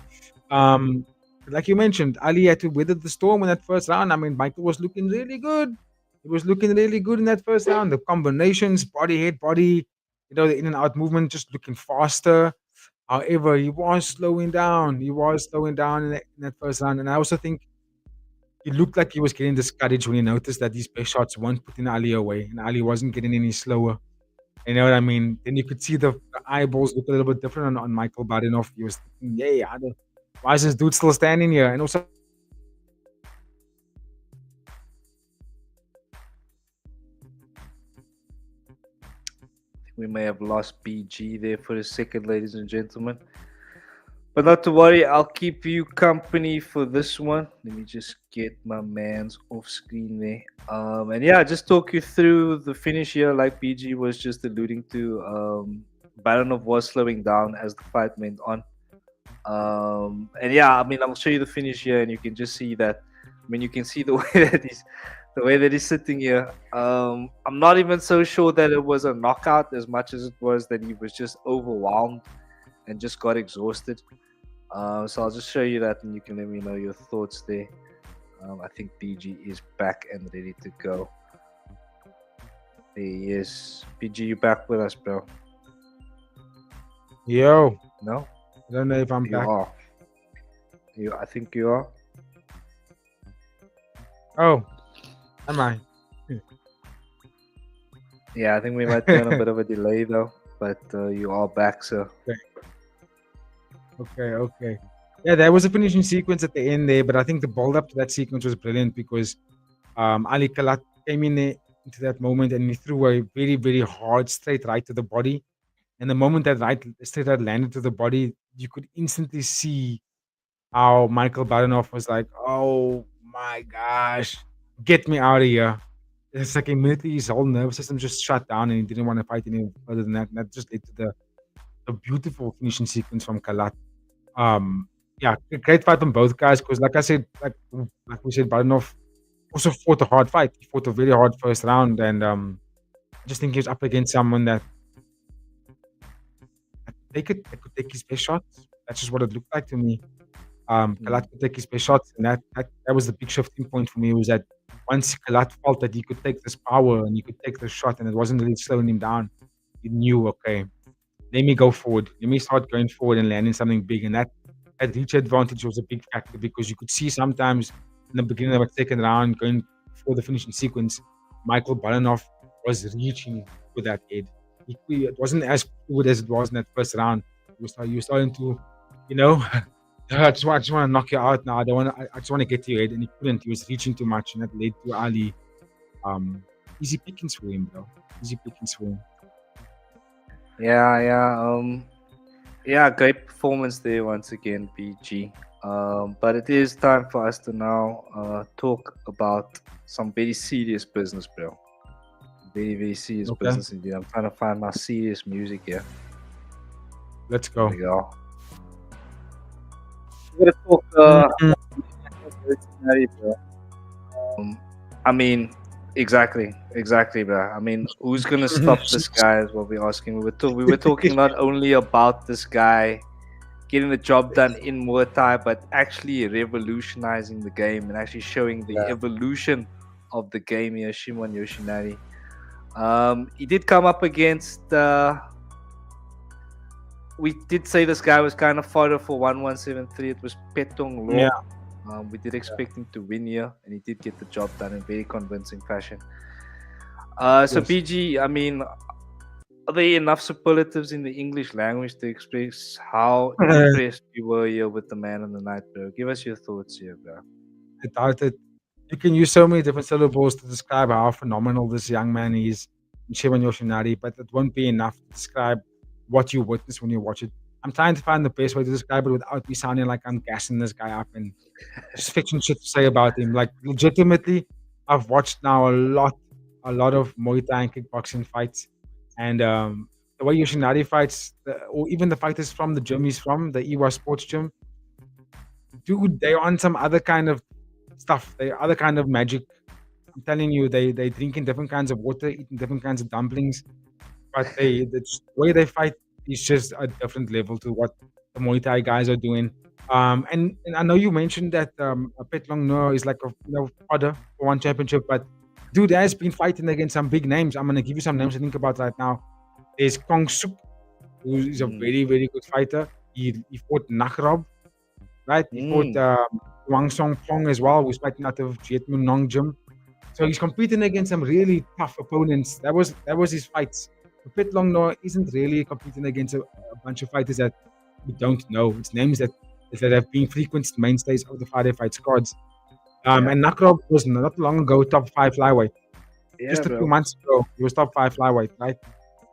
like you mentioned, Ali had to weather the storm in that first round. I mean, Michael was looking really good. He was looking really good in that first round. The combinations, body, head, body, the in and out movement, just looking faster. However, he was slowing down. He was slowing down in that first round. And I also think he looked like he was getting discouraged when he noticed that these best shots weren't putting Ali away and Ali wasn't getting any slower. You know what I mean? Then you could see the eyeballs look a little bit different on Michael Baranov. He was thinking, yeah, why is this dude still standing here? And also, We may have lost BG there for a second, ladies and gentlemen. But not to worry, I'll keep you company for this one. Let me just get my man's off screen there. And yeah, just talk you through the finish here, like BG was just alluding to. Baranov was slowing down as the fight went on. And yeah, I mean, I'll show you the finish here, and you can just see that. I mean, you can see the way that he's sitting here. I'm not even so sure that it was a knockout as much as it was that he was just overwhelmed and just got exhausted. So I'll just show you that, and you can let me know your thoughts there. I think BG is back and ready to go. There he is. BG, you back with us, bro? yo, No? I don't know if I'm You back. are. I think you are. Oh, am I? Yeah, I think we might be on a bit of a delay though, but you are back, sir. Okay. Yeah, there was a finishing sequence at the end there, but I think the build up to that sequence was brilliant because Ali Kelat came in there into that moment and he threw a very, very hard straight right to the body. And the moment that straight right landed to the body, you could instantly see how Michael Baranov was like, "Oh my gosh, get me out of here!" It's like immediately his whole nervous system just shut down and he didn't want to fight any further than that. And that just led to the beautiful finishing sequence from Kelat. Yeah, a great fight from both guys because, like I said, like we said, Baranov also fought a hard fight. He fought a very hard first round, and I just think he was up against someone that they could take his best shots. That's just what it looked like to me. Kelat could take his best shots, and that was the big shifting point for me. Was that once Kelat felt that he could take this power and he could take the shot, and it wasn't really slowing him down, he knew, okay, let me go forward. Let me start going forward and landing something big. And that reach advantage was a big factor because you could see sometimes in the beginning of a second round, going for the finishing sequence, Michael Baranov was reaching for that head. It wasn't as good as it was in that first round. You were starting to, I just want to knock you out now. I just want to get to your head, and he couldn't. He was reaching too much, and that led to Ali. Easy pickings for him, bro. Easy pickings for him. Yeah, great performance there once again, BG. But it is time for us to now talk about some very serious business, bro. Very, very serious business indeed. I'm trying to find my serious music here. Let's go. There we go. We're gonna talk I mean, exactly, bro. I mean, who's gonna stop this guy is what we're asking. We were talking not only about this guy getting the job done in Muay Thai, but actually revolutionizing the game and actually showing the evolution of the game here, Shimon Yoshinari. He did come up against we did say this guy was kind of fodder for 1173. It was Petnakian. Yeah. We did expect him to win here, and he did get the job done in very convincing fashion. So BG, I mean, are there enough superlatives in the English language to express how impressed you were here with the man of the night, bro? Give us your thoughts here, bro. I doubt it. You can use so many different syllables to describe how phenomenal this young man is, Shimon Yoshinari, but it won't be enough to describe what you witness when you watch it. I'm trying to find the best way to describe it without me sounding like I'm gassing this guy up and just fiction shit to say about him. Like, legitimately, I've watched now a lot of Muay Thai and kickboxing fights, and the way Yoshinari fights, or even the fighters from the gym he's from, the Iwa Sports Gym, dude, they're on some other kind of stuff. They other kind of magic. I'm telling you, they drinking different kinds of water, eating different kinds of dumplings, but the way they fight is just a different level to what the Muay Thai guys are doing. And I know you mentioned that Pet Long No is like a fodder for one championship, but dude has been fighting against some big names. I'm gonna give you some names to think about right now. There's Kong Suk, who is a very, very good fighter. He fought Nakrob, right? He fought Wang Song Pong as well, who's fighting out of Viet Minh Nong Gym. So he's competing against some really tough opponents. That was his fights. Pet Long No isn't really competing against a bunch of fighters that we don't know. It's names that have been frequent mainstays of the Friday Fights cards. And Nakrob was not long ago top 5 flyweight. Just a few months ago, he was top 5 flyweight, right?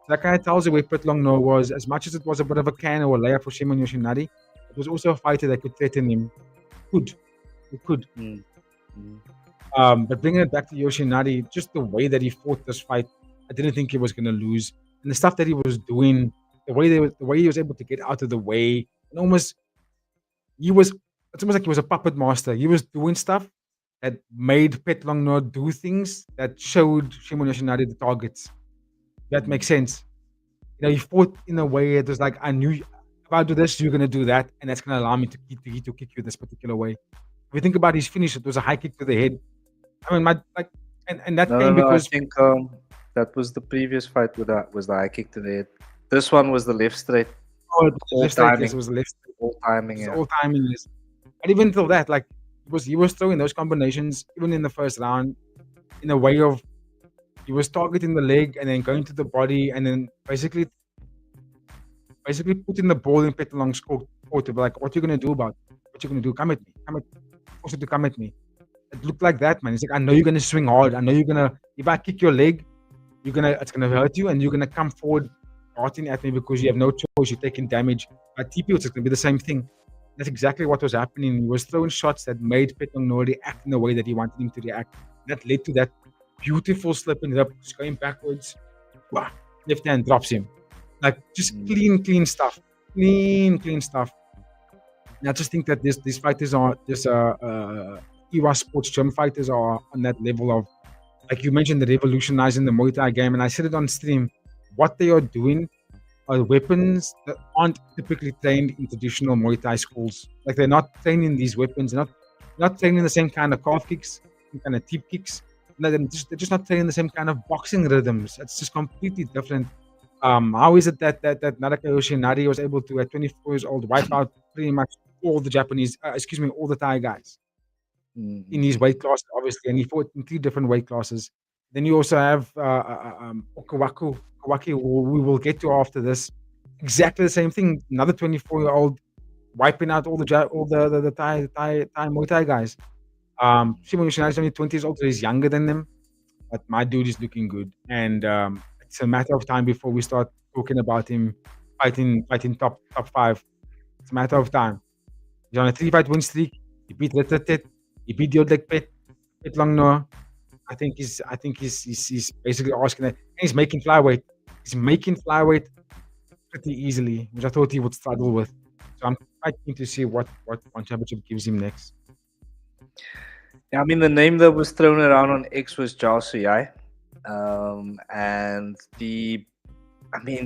That kind of tells you where Pet Long No was. As much as it was a bit of a can or a layup for Shimon Yoshinari, it was also a fighter that could threaten him. It could. But bringing it back to Yoshinari, just the way that he fought this fight, I didn't think he was going to lose. And the stuff that he was doing, the way he was able to get out of the way, and it's almost like he was a puppet master. He was doing stuff that made Pet Long No do things that showed Shimon Yoshinari the targets. That makes sense. He fought in a way that was like, I knew if I do this, you're going to do that, and that's going to allow me to kick you this particular way. If you think about his finish, it was a high kick to the head. I mean, that came because I think that was the previous fight with that was the high kick to the head. This one was the left straight. Oh, the left straight, yes, it was the left straight. All timing, yeah. All timing, yes. And even till that, like he was throwing those combinations even in the first round in a way of he was targeting the leg and then going to the body and then basically putting the ball in Pet Long's court to be like, what are you gonna do about it? What you gonna do? Come at me. Force it to come at me. It looked like that, man. It's like, I know you're gonna swing hard. I know you're gonna, if I kick your leg, it's gonna hurt you and you're gonna come forward darting at me because you have no choice, you're taking damage. At TP, it's gonna be the same thing. That's exactly what was happening. He was throwing shots that made Pet Long No react in the way that he wanted him to react. That led to that beautiful slip and rip, just going backwards. Wow. Left hand drops him. Like just clean stuff. Clean stuff. And I just think that these fighters are just EWA Sports Gym fighters are on that level of, like you mentioned, the revolutionizing the Muay Thai game. And I said it on stream. What they are doing are weapons that aren't typically trained in traditional Muay Thai schools. Like they're not training these weapons. They're not training the same kind of calf kicks, same kind of teep kicks. They're just not training the same kind of boxing rhythms. It's just completely different. How is it that Naraka Yoshinari was able to, at 24 years old, wipe out pretty much all the all the Thai guys in his weight class, obviously, and he fought in 3 different weight classes. Then you also have Okuwaki, who we will get to after this. Exactly the same thing. Another 24-year-old wiping out all the Thai Muay Thai guys. Shimon Yoshinari is only 20 years old, so he's younger than them. But my dude is looking good, and it's a matter of time before we start talking about him fighting top 5. It's a matter of time. He's on a 3-fight win streak. He beat Lin Htet. He beat Deodlek Pet Long No. I think he's basically asking that. And he's making flyweight. He's making flyweight pretty easily, which I thought he would struggle with. So I'm quite keen to see what one championship gives him next. Yeah, I mean, the name that was thrown around on X was Jaosuayai. And the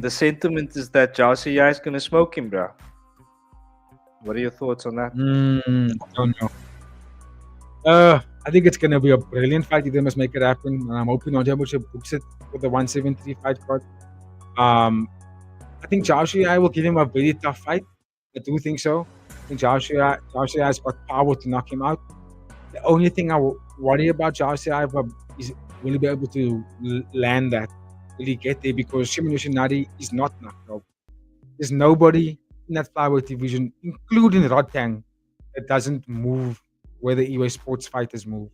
sentiment is that Jaosuayai is going to smoke him, bro. What are your thoughts on that? I don't know. I think it's going to be a brilliant fight. They must make it happen. And I'm hoping Championship books it for the 173 fight card. I think Jaosuayai will give him a very tough fight. I do think so. I think Jaosuayai has got power to knock him out. The only thing I worry about Jaosuayai is will he be able to land that? Will he get there? Because Shimon Yoshinari is not knocked out. There's nobody in that flyweight division, including Rodtang, that doesn't move where the EWA Sports fighters move.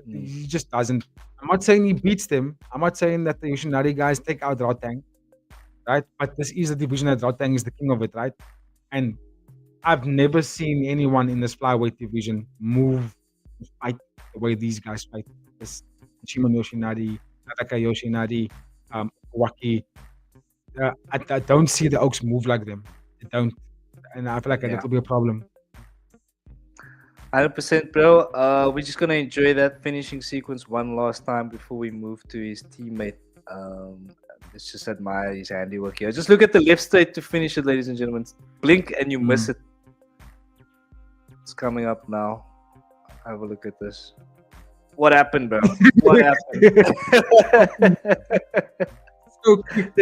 He just doesn't. I'm not saying he beats them. I'm not saying that the Yoshinari guys take out Rodtang, right? But this is a division that Rodtang is the king of it, right? And I've never seen anyone in this flyweight division move and fight the way these guys fight. This Shimon Yoshinari, Naraka Yoshinari, Okuwaki. I don't see the Oaks move like them. I don't. And I feel like that will be a problem. 100%, bro. We're just going to enjoy that finishing sequence one last time before we move to his teammate. Let's just admire his handiwork here. Just look at the left straight to finish it, ladies and gentlemen. Blink and you miss it. It's coming up now. Have a look at this. What happened, bro? What happened? So quick.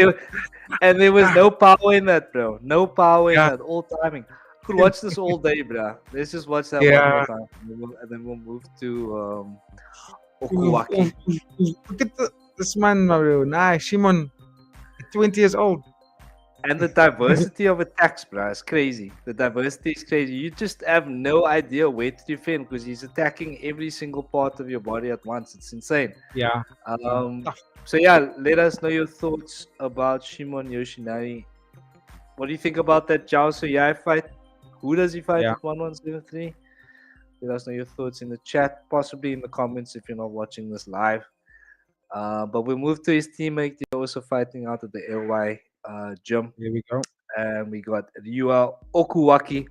And there was no power in that, bro. No power in Yeah. that. All timing. Could watch this all day, bro. Let's just watch that Yeah. one more time, and then we'll move to Okuwaki. Look at this man, Mario. Nah, Shimon, 20 years old. And the diversity of attacks, bro, is crazy. The diversity is crazy. You just have no idea where to defend because he's attacking every single part of your body at once. It's insane. Yeah. So yeah, let us know your thoughts about Shimon Yoshinari. What do you think about that Jaosuayai fight? Who does he fight Yeah. at 1173? Let us know your thoughts in the chat, possibly in the comments if you're not watching this live. But we'll move to his teammate. They're also fighting out at the LY gym. Here we go. And we got Ryuya Okuwaki,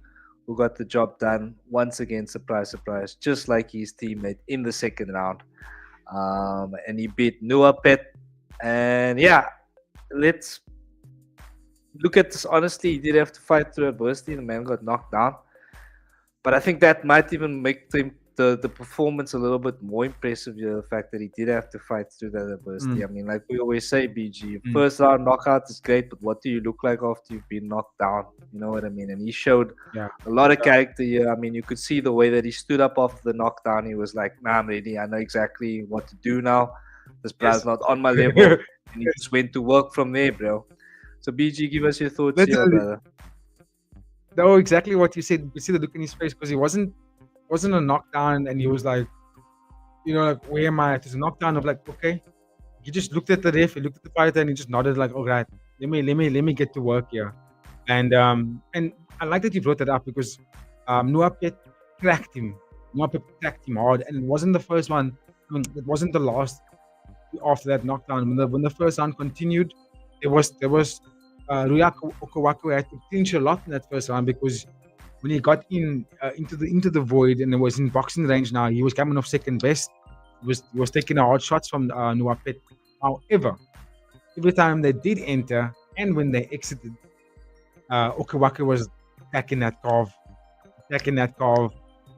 who got the job done once again, surprise, surprise, just like his teammate in the second round. And he beat Nuapet. And yeah, let's look at this honestly. He did have to fight through adversity. The man got knocked down. But I think that might even make the performance a little bit more impressive. The fact that he did have to fight through that adversity. I mean, like we always say, BG, first round knockout is great, but what do you look like after you've been knocked down? You know what I mean? And he showed a lot of character here. I mean, you could see the way that he stood up after the knockdown. He was like, nah, I'm ready. I know exactly what to do now. This guy's not on my level. And he just went to work from there, bro. So, BG, give us your thoughts here, brother. No, exactly what you said. You could see the look in his face because he wasn't a knockdown, and he was like, like, where am I? It was a knockdown of like, okay. He just looked at the ref, he looked at the fighter, and he just nodded like, all right, let me get to work here. And I like that you brought that up because Nuapet cracked him. Nuapet cracked him hard, and it wasn't the first one. I mean, it wasn't the last after that knockdown. When the first round continued, there was Ryuya Okuwaki had to clinch a lot in that first round because when he got into the void and it was in boxing range now, he was coming off second best. He was taking hard shots from Nuapet. However, every time they did enter and when they exited, Okuwaki was attacking that carve.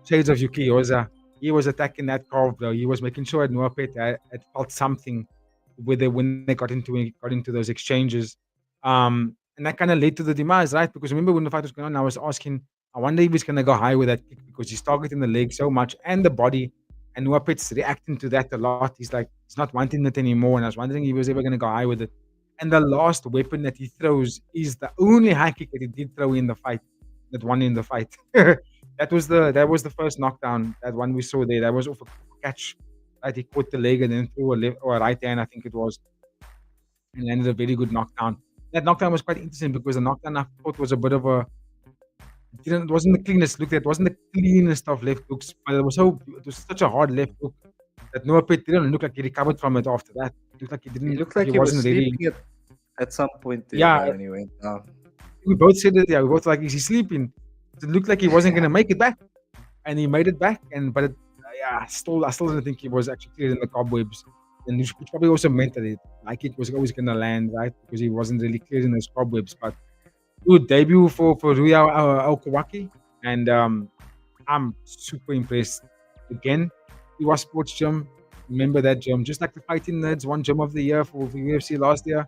Shades of Yuki Yoza. He was attacking that carve, bro. He was making sure that Nuapet had felt something when they got into those exchanges. And that kind of led to the demise, right? Because remember when the fight was going on, I was asking, I wonder if he's going to go high with that kick because he's targeting the leg so much and the body. And Nuapet's reacting to that a lot. He's like, he's not wanting it anymore. And I was wondering if he was ever going to go high with it. And the last weapon that he throws is the only high kick that he did throw in the fight, that won in the fight. That was the first knockdown, that one we saw there. That was off a catch. Right? He caught the leg and then threw a left or a right hand, I think it was. And landed a very good knockdown. That knockdown was quite interesting because the knockdown I thought was a bit of a. It wasn't the cleanest look. It wasn't the cleanest of left hooks, but it was such a hard left hook that Nuapet didn't look like he recovered from it after that. It looked like he didn't. He looked like he wasn't sleeping at some point there. Yeah, when he went down. We both said it. Yeah, we both like, is he sleeping? It looked like he wasn't going to make it back, and he made it back. I still didn't think he was actually cleared in the cobwebs. And which probably also meant that it was always going to land, right? Because he wasn't really clear in those cobwebs. But good debut for Ryuya Okuwaki. And I'm super impressed. Again, Iwa Sports Gym. Remember that gym. Just like the Fighting Nerds won Gym of the Year for UFC last year.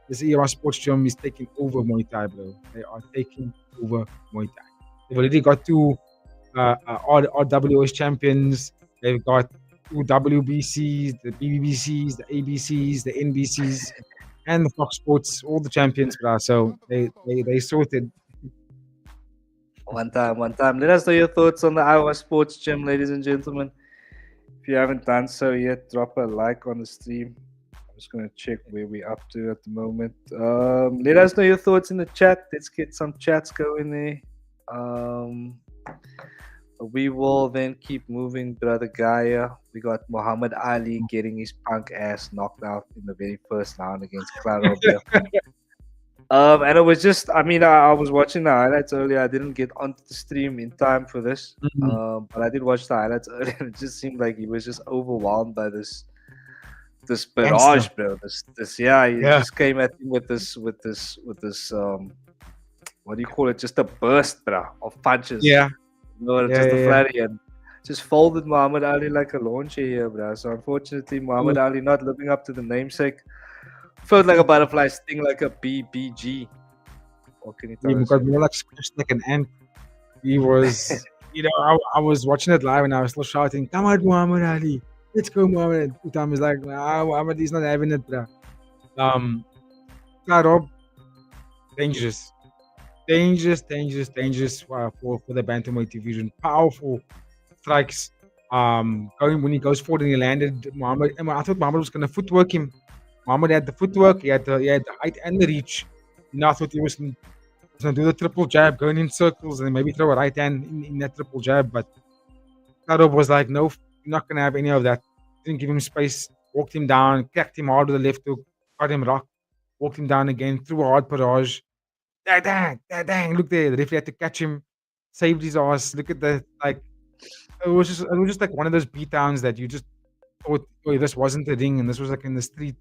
This Iwa Sports Gym is taking over Muay Thai, bro. They are taking over Muay Thai. They've already got two RWS champions. They've got two WBCs, the BBBCs, the ABCs, the NBCs, and the Fox Sports, all the champions, bro. So they sorted. One time. Let us know your thoughts on the Iowa Sports Gym, ladies and gentlemen. If you haven't done so yet, drop a like on the stream. I'm just going to check where we're up to at the moment. Let us know your thoughts in the chat. Let's get some chats going there. We will then keep moving, brother Gaia. We got Muhammad Ali getting his punk ass knocked out in the very first round against Klarob. And it was just, I was watching the highlights earlier. I didn't get onto the stream in time for this, but I did watch the highlights earlier. And it just seemed like he was just overwhelmed by this barrage, bro. He just came at him with this what do you call it? Just a burst, bro, of punches. Yeah. No, Yeah, just the yeah, yeah. Friday and just folded Muhammad Ali like a lawn chair here, bro. So unfortunately, Muhammad Look, Ali not living up to the namesake. Felt like a butterfly, sting like a BBG. What can you he tell us got here? more like squished like an ant. He was, I was watching it live and I was still shouting, "Come on, Muhammad Ali, let's go, Muhammad." Utam is like, "Nah, Muhammad, he's not having it, bro." Um, Klarob, dangerous, dangerous for the bantamweight division. Powerful strikes. Going when he goes forward and he landed Muhammad. And I thought Muhammad was going to footwork him. Muhammad had the footwork, he had the height and the reach. I thought he was going to do the triple jab, going in circles, and maybe throw a right hand in that triple jab. But Klarob was like, no, you're not going to have any of that. Didn't give him space, walked him down, cracked him hard with the left hook, got him rocked, walked him down again, threw a hard barrage. Dang. Look there. The referee had to catch him, saved his ass. Look at the like. It was just like one of those beatdowns that you just thought, oh, this wasn't the ring, and this was like in the street.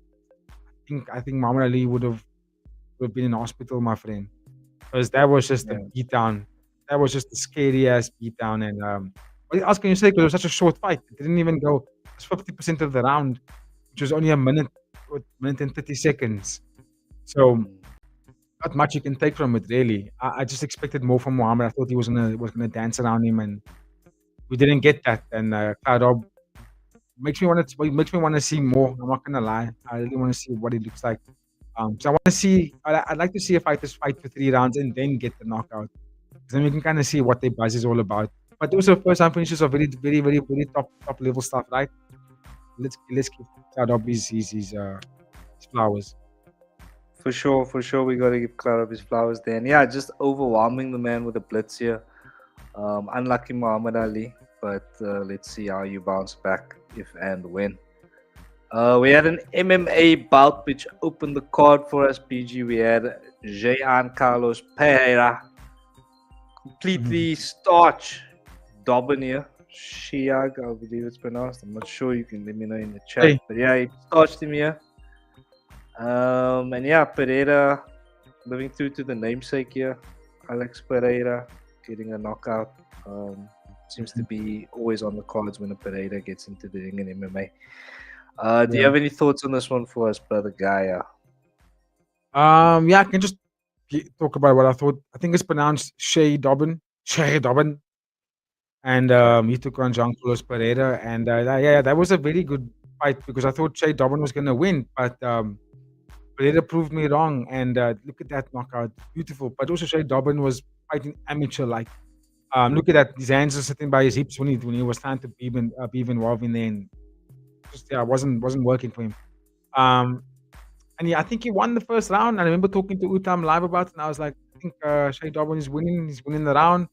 I think Muhammad Ali would have been in hospital, my friend, because that was just a Yeah. beatdown. That was just a scary ass beatdown. And what else can you say? Because it was such a short fight. It didn't even go. It was 50% of the round, which was only a minute, minute and 30 seconds. So not much you can take from it, really. I just expected more from Muhammad. I thought he was gonna dance around him, and we didn't get that. And Klarob makes me want to see more. I'm not gonna lie. I really want to see what it looks like. So I want to see. I'd like to see a fighters fight for 3 rounds and then get the knockout. 'Cause then we can kind of see what their buzz is all about. But also, first time finishes are very, very, very, very top level stuff, right? Let's give Klarob his flowers. For sure, we got to give Klarob his flowers there. And yeah, just overwhelming the man with a blitz here. Unlucky Muhammad Ali, but let's see how you bounce back if and when. We had an MMA bout which opened the card for us, PG. We had Jean Carlos Pereira completely starch Dobbin here. Shiag, I believe it's pronounced. I'm not sure. You can let me know in the chat. Hey. But yeah, he starched him here. And yeah, Pereira living through to the namesake here. Alex Pereira getting a knockout. Seems to be always on the cards when a Pereira gets into the ring in MMA. Do you Yeah. have any thoughts on this one for us, brother Gaia? Yeah, I can just talk about what I thought. I think it's pronounced Shea Dobbin. And he took on Jean Carlos Pereira. And yeah, that was a very good fight because I thought Shea Dobbin was going to win, but Pereira proved me wrong. And look at that knockout, beautiful. But also Shea Dobbin was fighting amateur like. Look at that, his hands are sitting by his hips when he was trying to be involved in there. And just wasn't working for him. And yeah, I think he won the first round. I remember talking to Utam live about it, and I was like, I think Shea Dobbin is winning. He's winning the round,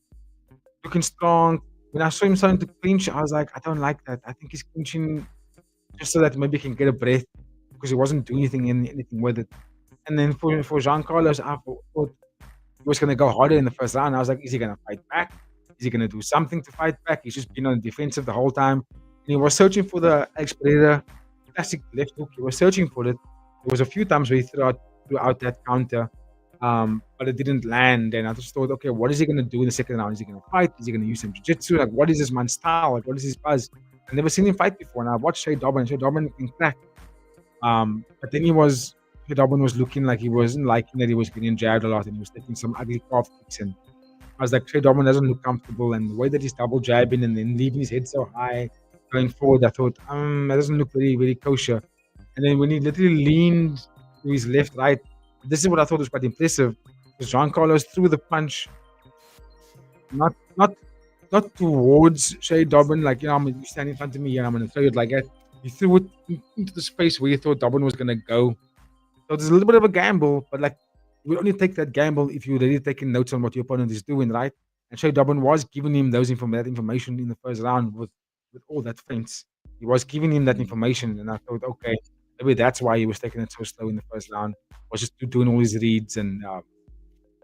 looking strong. When I saw him starting to clinch, I was like, I don't like that. I think he's clinching just so that maybe he can get a breath because he wasn't doing anything with it. And then for Jean Carlos, I thought he was going to go harder in the first round. I was like, is he going to fight back? Is he going to do something to fight back? He's just been on the defensive the whole time. And he was searching for the Alex Pereira classic left hook. He was searching for it. There was a few times where he threw out that counter, but it didn't land. And I just thought, okay, what is he going to do in the second round? Is he going to fight? Is he going to use some jiu-jitsu? Like, what is this man's style? Like, what is his buzz? I've never seen him fight before. And I watched Shea Dobbin. Shea Dobbin can crack. But then Shea Dobbin was looking like he wasn't liking that he was getting jabbed a lot and he was taking some ugly calf kicks. And I was like, Shea Dobbin doesn't look comfortable. And the way that he's double jabbing and then leaving his head so high going forward, I thought, that doesn't look very, very kosher. And then when he literally leaned to his left, right, this is what I thought was quite impressive. Because Jean Carlos threw the punch not towards Shea Dobbin, like, I'm you stand in front of me and I'm going to throw it like that. He threw it into the space where he thought Dobbin was going to go. So there's a little bit of a gamble, but like, you will only take that gamble if you're really taking notes on what your opponent is doing, right? And Shea Dobbin was giving him that information in the first round with all that feints. He was giving him that information, and I thought, okay, maybe that's why he was taking it so slow in the first round. Was just doing all his reads, and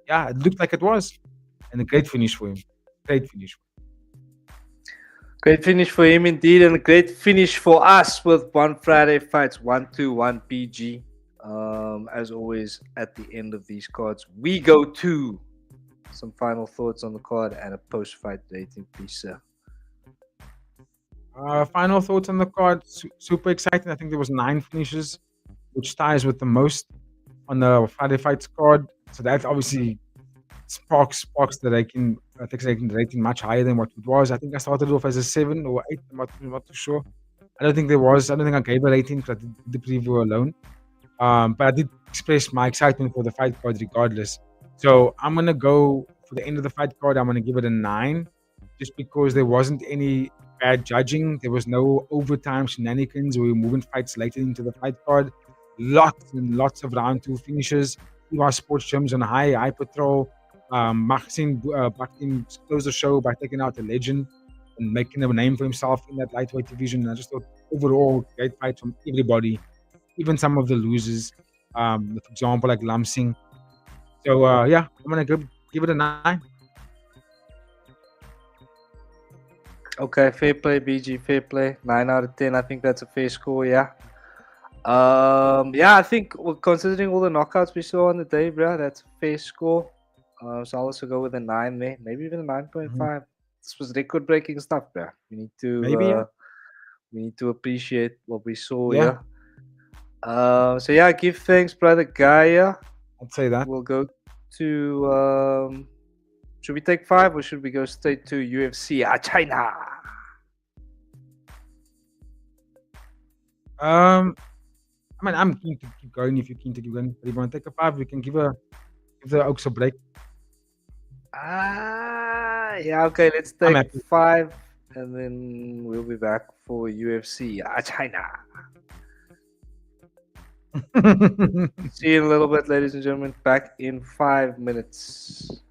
yeah, it looked like it was, and a great finish for him. Great finish. Great finish for him indeed, and a great finish for us with One Friday Fights 121 PG. As always, at the end of these cards, we go to some final thoughts on the card and a post-fight rating, please, sir. Final thoughts on the card. Super exciting. I think there was 9 finishes, which ties with the most on the Friday Fights card. So that obviously sparks the rating, takes the rating much higher than what it was. I think I started off as a 7 or 8. I'm not too sure. I don't think I gave a rating because I did the preview alone. But I did express my excitement for the fight card regardless. So I'm gonna go for the end of the fight card. I'm gonna give it a 9, just because there wasn't any bad judging. There was no overtime shenanigans. We were moving fights later into the fight card. Lots and lots of round 2 finishes. EVA Sports Gyms on high patrol. Maxim Bakhtin closed the show by taking out a legend and making a name for himself in that lightweight division. And I just thought overall great fight from everybody, even some of the losers. For example, like Lamsing. So yeah, I'm gonna give it a 9. Okay, fair play, BG, fair play. 9 out of 10. I think that's a fair score, yeah. I think considering all the knockouts we saw on the day, bro, that's a fair score. So I'll also go with a 9 there, maybe even a 9.5. This was record-breaking stuff, bro. We need to appreciate what we saw, yeah. So yeah, give thanks, brother Gaia. I'd say that. We'll go to should we take 5 or should we go straight to UFC China? I mean, I'm keen to keep going if you're keen to keep going. But if you want to take a 5, we can give the Oaks a break. Yeah, okay, let's take 5 and then we'll be back for UFC China. See you in a little bit, ladies and gentlemen. Back in 5 minutes.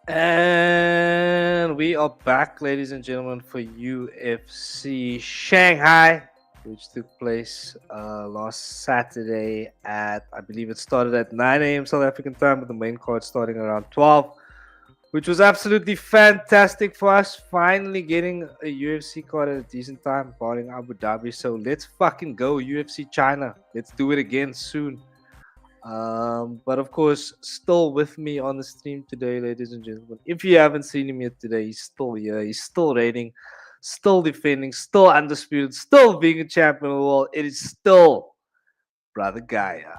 And we are back, ladies and gentlemen, for UFC Shanghai, which took place last Saturday at, I believe it started at 9 a.m. South African time, with the main card starting around 12, which was absolutely fantastic for us, finally getting a UFC card at a decent time, barring Abu Dhabi. So let's fucking go, UFC China. Let's do it again soon. But of course, still with me on the stream today, ladies and gentlemen. If you haven't seen him yet today, he's still here. He's still reigning, still defending, still undisputed, still being a champion of the world. It is still Brother Gaia.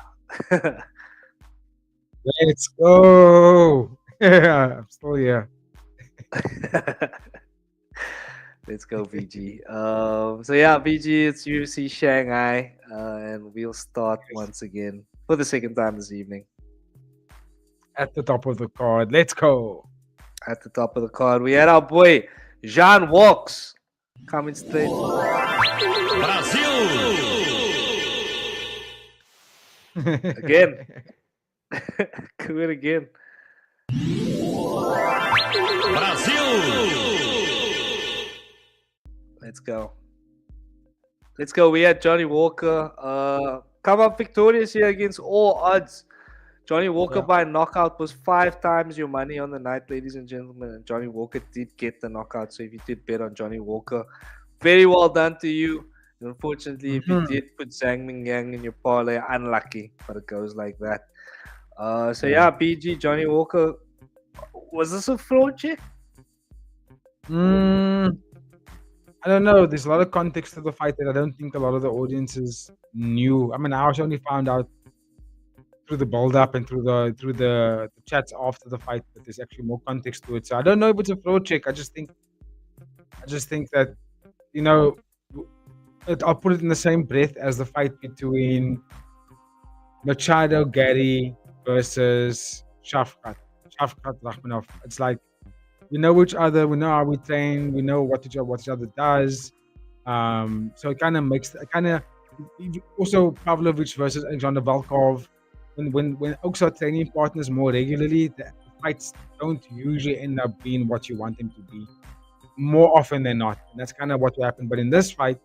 Let's go. Yeah, I'm still here. Let's go, BG. So yeah, BG, it's UFC Shanghai, and we'll start once again for the second time this evening. At the top of the card. Let's go. At the top of the card, we had our boy Jean Walks coming straight. Again. Do it again. Let's go. Let's go. We had Johnny Walker come up victorious here against all odds. Johnny Walker by knockout was 5 times your money on the night, ladies and gentlemen. And Johnny Walker did get the knockout. So if you did bet on Johnny Walker, very well done to you. Unfortunately, if you did put Zhang Mingyang in your parlay, unlucky. But it goes like that. So yeah, BG, Johnny Walker. Was this a fraud check? I don't know. There's a lot of context to the fight that I don't think a lot of the audiences knew. I mean, I also only found out through the build-up and through the chats after the fight that there's actually more context to it. So I don't know if it's a fraud check. I just think that, you know, I'll put it in the same breath as the fight between Machado Gary versus Shafkat Rakhmonov. It's like, we know each other, we know how we train, we know what each other does. So it kind of makes also Pavlovich versus Alexander Volkov. When Oaks are training partners more regularly, the fights don't usually end up being what you want them to be, more often than not. And that's kind of what will happen. But in this fight,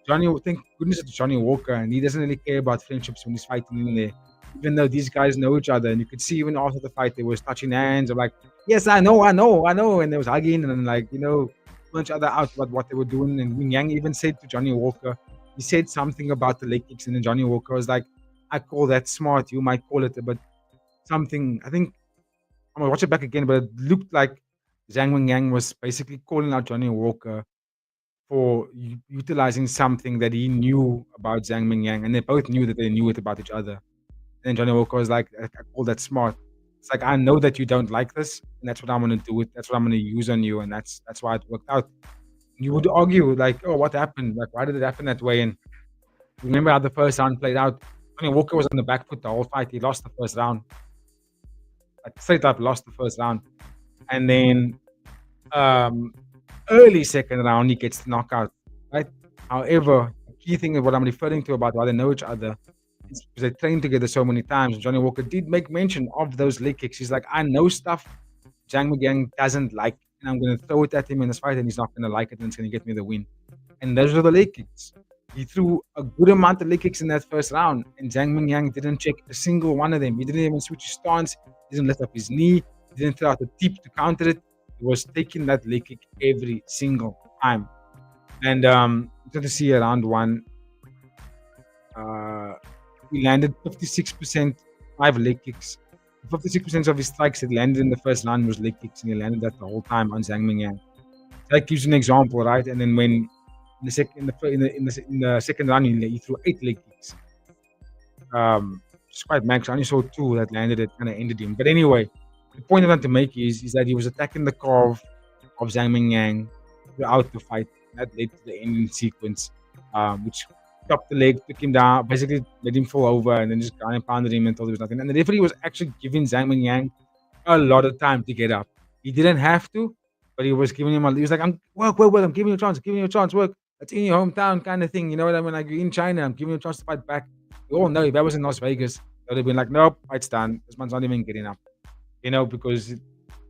thank goodness it's Johnny Walker, and he doesn't really care about friendships when he's fighting in there. Even though these guys know each other, and you could see even after the fight, they was touching hands. I'm like, yes, I know, and they was hugging and then, like, you know, punch each other out about what they were doing. And Wing Yang even said to Johnny Walker, he said something about the leg kicks, and then Johnny Walker was like, I call that smart. You might call it, but something. I think I'm gonna watch it back again, but it looked like Zhang Wengyang was basically calling out Johnny Walker for utilizing something that he knew about Zhang Mingyang, and they both knew that they knew it about each other. And Johnny Walker was like, I call that smart. It's like, I know that you don't like this, and that's what I'm gonna do. That's what I'm gonna use on you, and that's why it worked out. You would argue like, oh, what happened? Like, why did it happen that way? And remember how the first round played out? Johnny Walker was on the back foot the whole fight. He lost the first round. Like, straight up lost the first round. And then early second round, he gets the knockout, right? However, the key thing is what I'm referring to about why they know each other is because they trained together so many times. Johnny Walker did make mention of those leg kicks. He's like, I know stuff Zhang Mingyang doesn't like, and I'm going to throw it at him in this fight, and he's not going to like it, and it's going to get me the win. And those are the leg kicks. He threw a good amount of leg kicks in that first round, and Zhang Mingyang didn't check a single one of them. He didn't even switch his stance. He didn't lift up his knee. He didn't throw out the tip to counter it. He was taking that leg kick every single time. And good to see round one. He landed 56%, 5 leg kicks. 56% of his strikes that landed in the first round was leg kicks, and he landed that the whole time on Zhang Mingyang. That gives you an example, right? And then when in the second round, he threw 8 leg kicks. It's quite max. I only saw 2 that landed it, kind of ended him. But anyway, the point I want to make is that he was attacking the calf of Zhang Mingyang throughout the fight. That led to the ending sequence, which chopped the leg, took him down, basically made him fall over, and then just kind of pounded him until there was nothing. And the referee was actually giving Zhang Mingyang a lot of time to get up. He didn't have to, but he was giving him he was like, work, I'm giving you a chance, work. That's in your hometown kind of thing. You know what I mean? Like, you're in China, I'm giving you a chance to fight back. We all know if that was in Las Vegas, they would have been like, nope, fight's done. This man's not even getting up. You know, because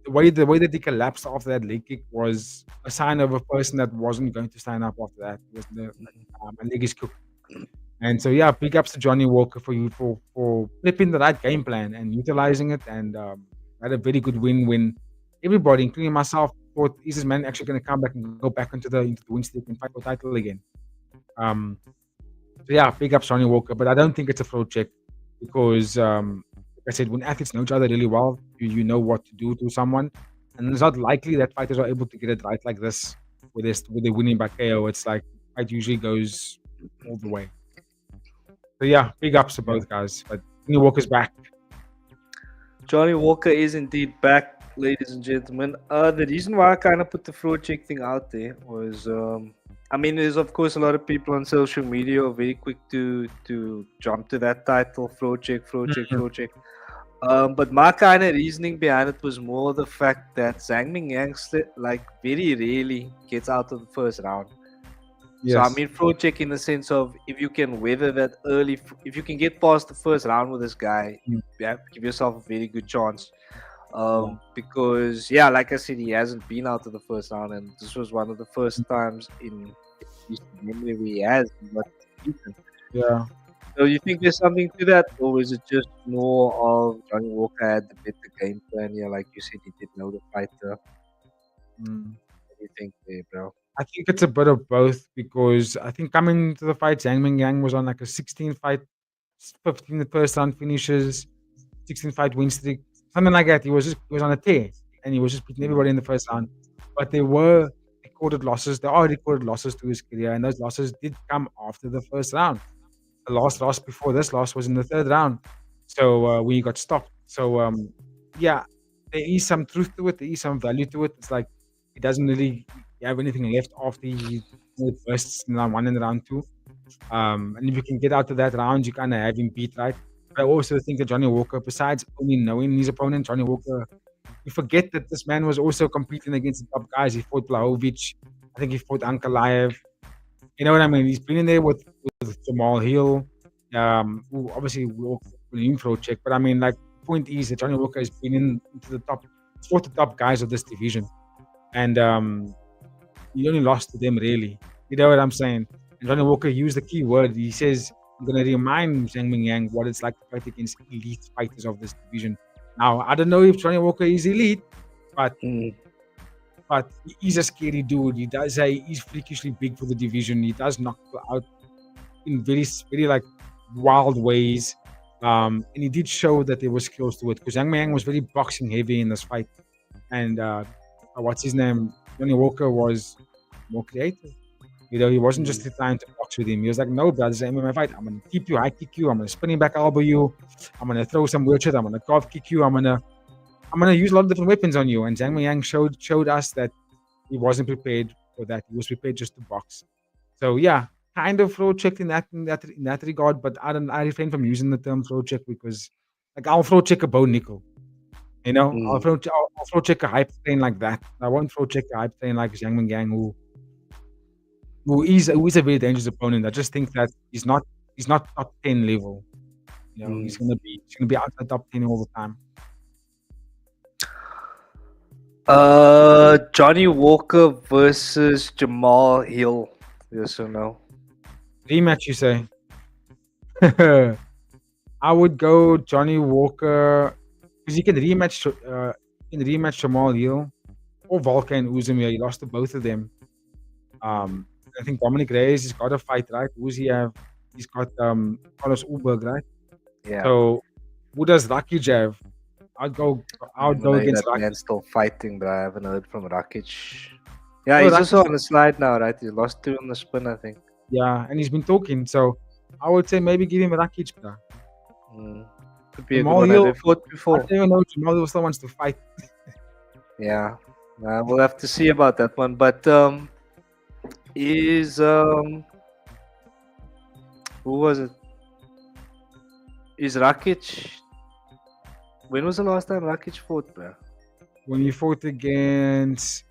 the way that he collapsed after that leg kick was a sign of a person that wasn't going to stand up after that. It was my leg is cooked. And so yeah, big ups to Johnny Walker for you for flipping the right game plan and utilizing it, and had a very good win when everybody, including myself, thought, is this man actually going to come back and go back into the win streak and fight for title again? So yeah, big ups Johnny Walker, but I don't think it's a fraud check because like I said, when athletes know each other really well, you know what to do to someone, and it's not likely that fighters are able to get it right like this with they're winning by KO. It's like fight usually goes all the way. So yeah, big ups to both guys. But Johnny Walker's back. Johnny Walker is indeed back, ladies and gentlemen. The reason why I kind of put the fraud check thing out there was, I mean, there's of course a lot of people on social media are very quick to jump to that title, fraud check, fraud check, fraud check. But my kind of reasoning behind it was more the fact that Zhang Mingyang like very rarely gets out of the first round. Yes. So I mean, fraud check in the sense of if you can weather that early, if you can get past the first round with this guy, you have to give yourself a very good chance. Because yeah, like I said, he hasn't been out of the first round, and this was one of the first times in recent memory where he has got beaten. Yeah. So you think there's something to that, or is it just more of Johnny Walker had the better game plan? Yeah, like you said, he did know the fighter. What do you think there, bro? I think it's a bit of both because I think coming to the fight, Zhang Mingyang was on like a 16 fight, 15 the first round finishes, 16 fight win streak, something like that. He was on a tear and he was just beating everybody in the first round. But there were recorded losses. There are recorded losses to his career, and those losses did come after the first round. The last loss before this loss was in the third round, so when he got stopped. So yeah, there is some truth to it. There is some value to it. It's like he doesn't really have anything left after he bursts in round 1 and round 2. And if you can get out of that round, you kind of have him beat, right? But I also think that Johnny Walker, besides only knowing his opponent, Johnny Walker, you forget that this man was also competing against the top guys. He fought Blahovic. I think he fought Ankalaev. You know what I mean? He's been in there with Jamal Hill, who obviously will him for a check. But I mean, like, the point is that Johnny Walker has been into the top, fought the top guys of this division. And he only lost to them, really. You know what I'm saying? And Johnny Walker used the key word. He says, I'm going to remind Zhang Mingyang what it's like to fight against elite fighters of this division. Now, I don't know if Johnny Walker is elite, but he's a scary dude. He does say he's freakishly big for the division. He does knock people out in very, very like wild ways. And he did show that there was skills to it because Zhang Mingyang was very boxing heavy in this fight. And what's his name? Johnny Walker was more creative. You know, he wasn't just trying to box with him. He was like, no, brother, it's an MMA fight. I'm going to keep you, high kick you. I'm going to spinning back elbow you. I'm going to throw some weird shit. I'm going to calf kick you. I'm going to use a lot of different weapons on you. And Zhang Mingyang showed us that he wasn't prepared for that. He was prepared just to box. So yeah, kind of fraud checked in that regard. But I refrain from using the term fraud check because, like, I'll fraud check a Bo Nickel. You know, I'll fraud check a hype train like that. I won't fraud check a hype train like Zhang Mingyang, who is a very dangerous opponent. I just think that he's not top 10 level. You know, he's gonna be out the top 10 all the time. Johnny Walker versus Jamal Hill. Yes or no? Rematch, you say? I would go Johnny Walker because he can rematch Jamal Hill or Volkan and Uzumir. He lost to both of them. I think Dominic Reyes has got a fight, right? Who's he have? He's got Carlos Ulberg, right? Yeah. So who does Rakic have? I'd go against that Rakic. man's still fighting, but I haven't heard from Rakic. Yeah, he's also on the slide now, right? He lost 2 on the spin, I think. Yeah, and he's been talking. So I would say maybe give him Rakic, bro. Could be a good one. They fought I before. don't even know Jamal Hill still wants to fight. Yeah, we'll have to see about that one. But who was it? Is Rakic? When was the last time Rakic fought, bro? When he fought against,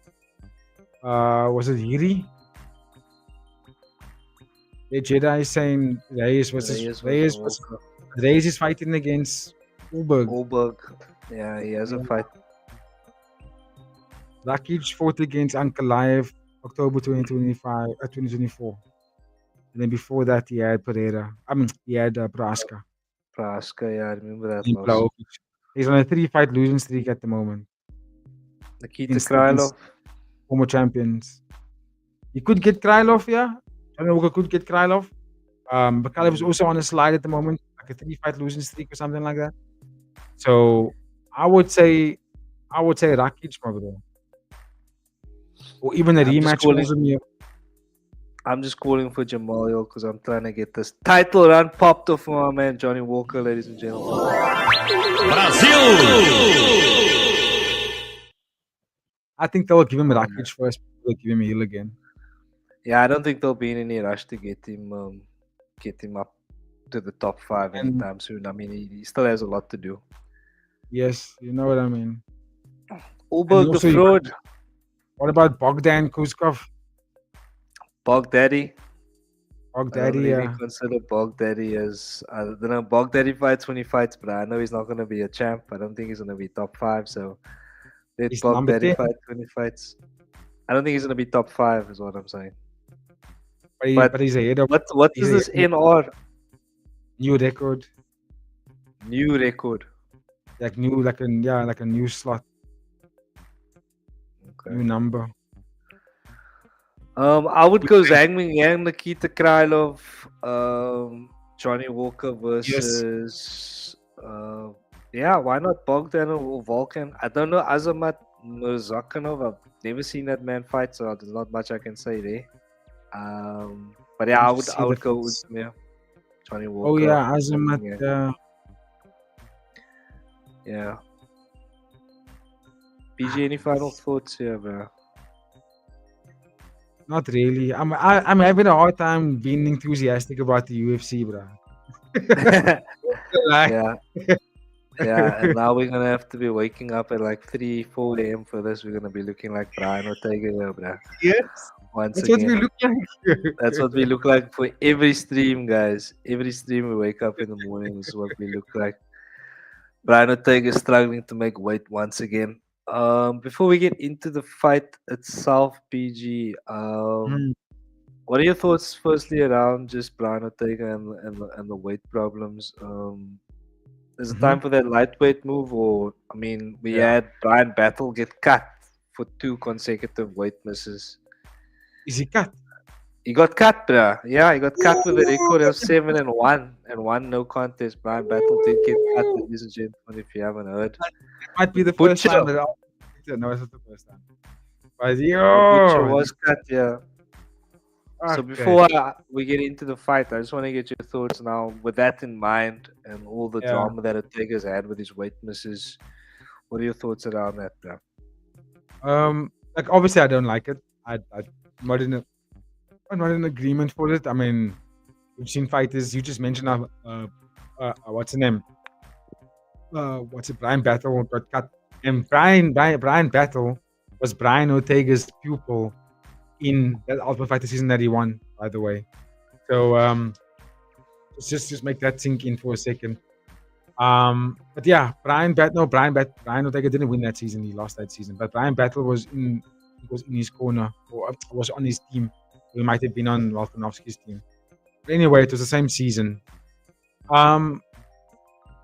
was it Yuri? The Jedi is saying Reyes is fighting against Ulberg. Ulberg. Yeah, he has a fight. Rakic fought against Ankalaev October 2024. And then before that, he had Pereira. He had Praska. Praska, yeah, I remember that And loss. Blaovic. He's on a 3-fight losing streak at the moment. Nikita Krylov. Former champions. He could get Krylov, yeah. Johnny Walker could get Krylov. But Krylov is also on a slide at the moment, like a 3-fight losing streak or something like that. So I would say Rakic, my bro. Or even a rematch. I'm just calling for Jamal because I'm trying to get this title run popped off for my man Johnny Walker, ladies and gentlemen. Brazil! I think they'll give him Rakic first. They'll give him Hill again. Yeah, I don't think they'll be in any rush to get him up to the top 5 anytime soon. I mean, he still has a lot to do. Yes, you know what I mean. Ubaid the fraud. What about Bogdan Kuskov? Bogdaddy. I don't really consider Bogdaddy as I don't know. Bogdaddy fights when he fights, but I know he's not going to be a champ. I don't think he's going to be top 5. So let Bogdaddy fight when he fights. I don't think he's going to be top 5, is what I'm saying. But he's ahead of. What is this NR? New record. New record. Like a new slot. Okay. New number. I would go Zhang Mingyang, Nikita Krylov, Johnny Walker versus why not Bogdan or Volkan? I don't know Azamat Murzakanov. I've never seen that man fight, so there's not much I can say there. But yeah, I would go with Johnny Walker. Oh yeah, Azamat. Yeah. PG, any final thoughts here, bro? Not really. I'm having a hard time being enthusiastic about the UFC, bro. Yeah, and now we're gonna have to be waking up at like 3-4 a.m. for this. We're gonna be looking like Brian Ortega here, bro. Yes. Once That's again. what we look like. That's what we look like for every stream, guys. Every stream we wake up in the morning is what we look like. Brian Ortega is struggling to make weight once again. Before we get into the fight itself, PG, what are your thoughts firstly around just Brian Ortega and the weight problems? Is it time for that lightweight move, or I mean, we had Brian Battle get cut for 2 consecutive weight misses. Is he cut? He got cut, bruh. Yeah, he got cut with a record of 7-1 and 1 no contest. Brian Battle did get cut, ladies and gentlemen, if you haven't heard. It might be the first time that no, it's not the first time. But Butcher was cut, yeah. Okay. So before we get into the fight, I just want to get your thoughts now. With that in mind and all the drama that Ortega's had with his weight misses, what are your thoughts around that, bro? Like obviously I don't like it. I'm not in agreement for it. I mean, we've seen fighters. You just mentioned what's his name? Brian Battle got cut, and Brian Battle was Brian Ortega's pupil in that Ultimate Fighter season that he won, by the way. So just make that sink in for a second. But yeah, Brian Ortega didn't win that season. He lost that season. But Brian Battle was in his corner, or was on his team. We might have been on Volkanovski's team. But anyway, it was the same season. And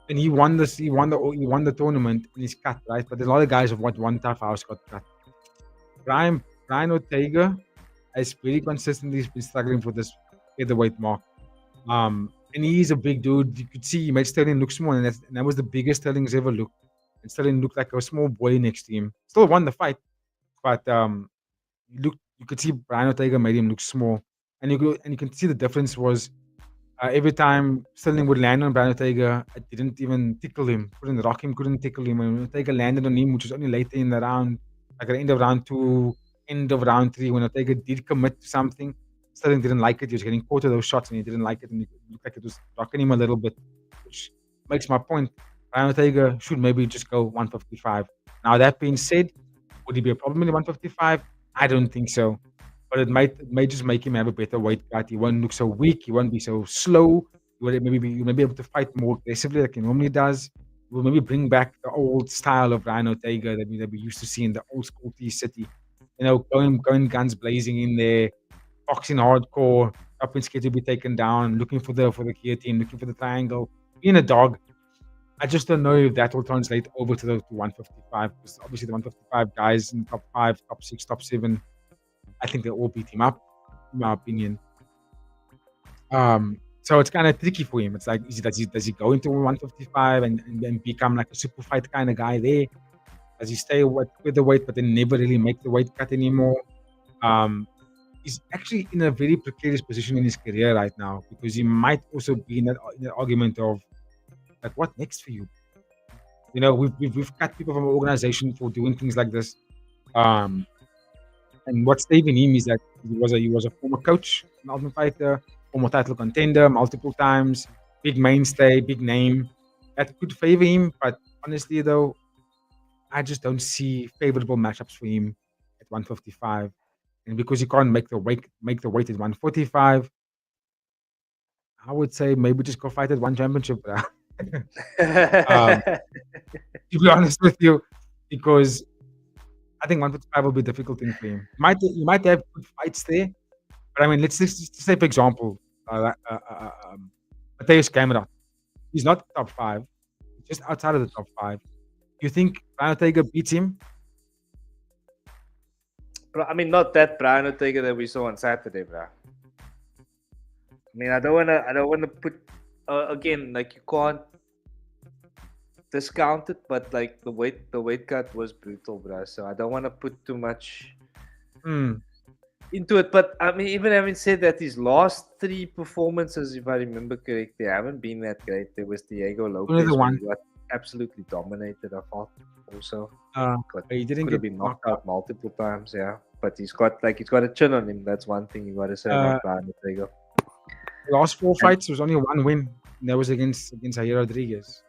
he won the tournament and he's cut, right? But there's a lot of guys of what one tough house got cut. Brian Ortega has very consistently been struggling for this featherweight mark. And he's a big dude. You could see he made Sterling look small, and that was the biggest Sterling's ever looked. And Sterling looked like a small boy next to him. Still won the fight, but you could see Brian Ortega made him look small, and you can see the difference was every time Sterling would land on Brian Ortega, it didn't even tickle him, couldn't rock him, couldn't tickle him. When Ortega landed on him, which was only later in the round, like at the end of round 2, end of round 3, when Ortega did commit to something, Sterling didn't like it. He was getting caught to those shots and he didn't like it, and it looked like it was rocking him a little bit, which makes my point. Brian Ortega should maybe just go 155. Now, that being said, would he be a problem in the 155? I don't think so. But it might just make him have a better weight cut. He won't look so weak. He won't be so slow. He will maybe be able to fight more aggressively like he normally does. will maybe bring back the old style of Ryan Ortega that we used to see in the old school T City. Going guns blazing in there, boxing hardcore, up and scared to be taken down, looking for the guillotine, looking for the triangle, being a dog. I just don't know if that will translate over to the 155, because obviously the 155 guys in top 5, top 6, top 7, I think they all beat him up, in my opinion. So it's kind of tricky for him. It's like, does he go into 155 and become like a super fight kind of guy there? Does he stay with the weight but then never really make the weight cut anymore? He's actually in a very precarious position in his career right now, because he might also be in that argument of like, what next for you? We've cut people from our organization for doing things like this. And what's saving him is that he was a former coach, an Ultimate Fighter, former title contender multiple times, big mainstay, big name. That could favor him, but honestly though, I just don't see favorable matchups for him at 155. And because he can't make the weight at 145, I would say maybe just go fight at one championship, bro. To be honest with you, because I think 155 will be a difficult thing for him. You might have good fights there, but I mean, let's just say, for example, Mateusz Gamrot. He's not top 5, he's just outside of the top 5. You think Brian Ortega beats him? Bro, I mean, not that Brian Ortega that we saw on Saturday, bro. I mean, I don't wanna put again, like, you can't discount it, but like the weight cut was brutal, bro. So I don't want to put too much into it. But I mean, even having said that, his last 3 performances, if I remember correctly, haven't been that great. There was Diego Lopez, the one. who got absolutely dominated, I thought. Also, he didn't could get have been knocked out multiple times, yeah. But he's got a chin on him. That's one thing you got to say about Brian Ortega. The last 4 fights was only 1 win. And that was against Jair Rodriguez.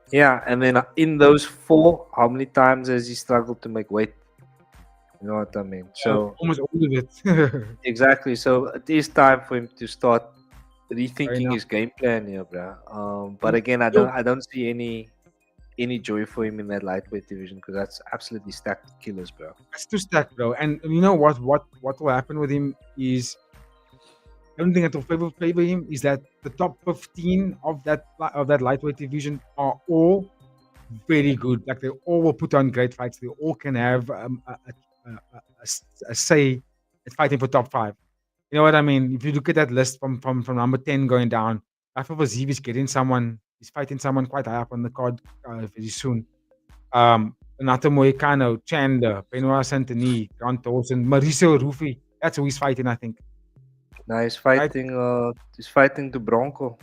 Yeah, and then in those 4, how many times has he struggled to make weight? You know what I mean? So almost all of it. exactly. So it is time for him to start rethinking his game plan here, bro. But again, I don't see any joy for him in that lightweight division, because that's absolutely stacked killers, bro. That's too stacked, bro. And you know what will happen with him is, the only thing that will favor him is that the top 15 of that lightweight division are all very good. Like, they all will put on great fights. They all can have a say at fighting for top 5. You know what I mean? If you look at that list from number 10 going down, Rafael Vaziv is he's fighting someone quite high up on the card very soon. Renato Moicano, Chandler, Benoit Saint-Denis, Grant Dawson, Mauricio Rufy. That's who he's fighting, I think. Now he's fighting to Bronco.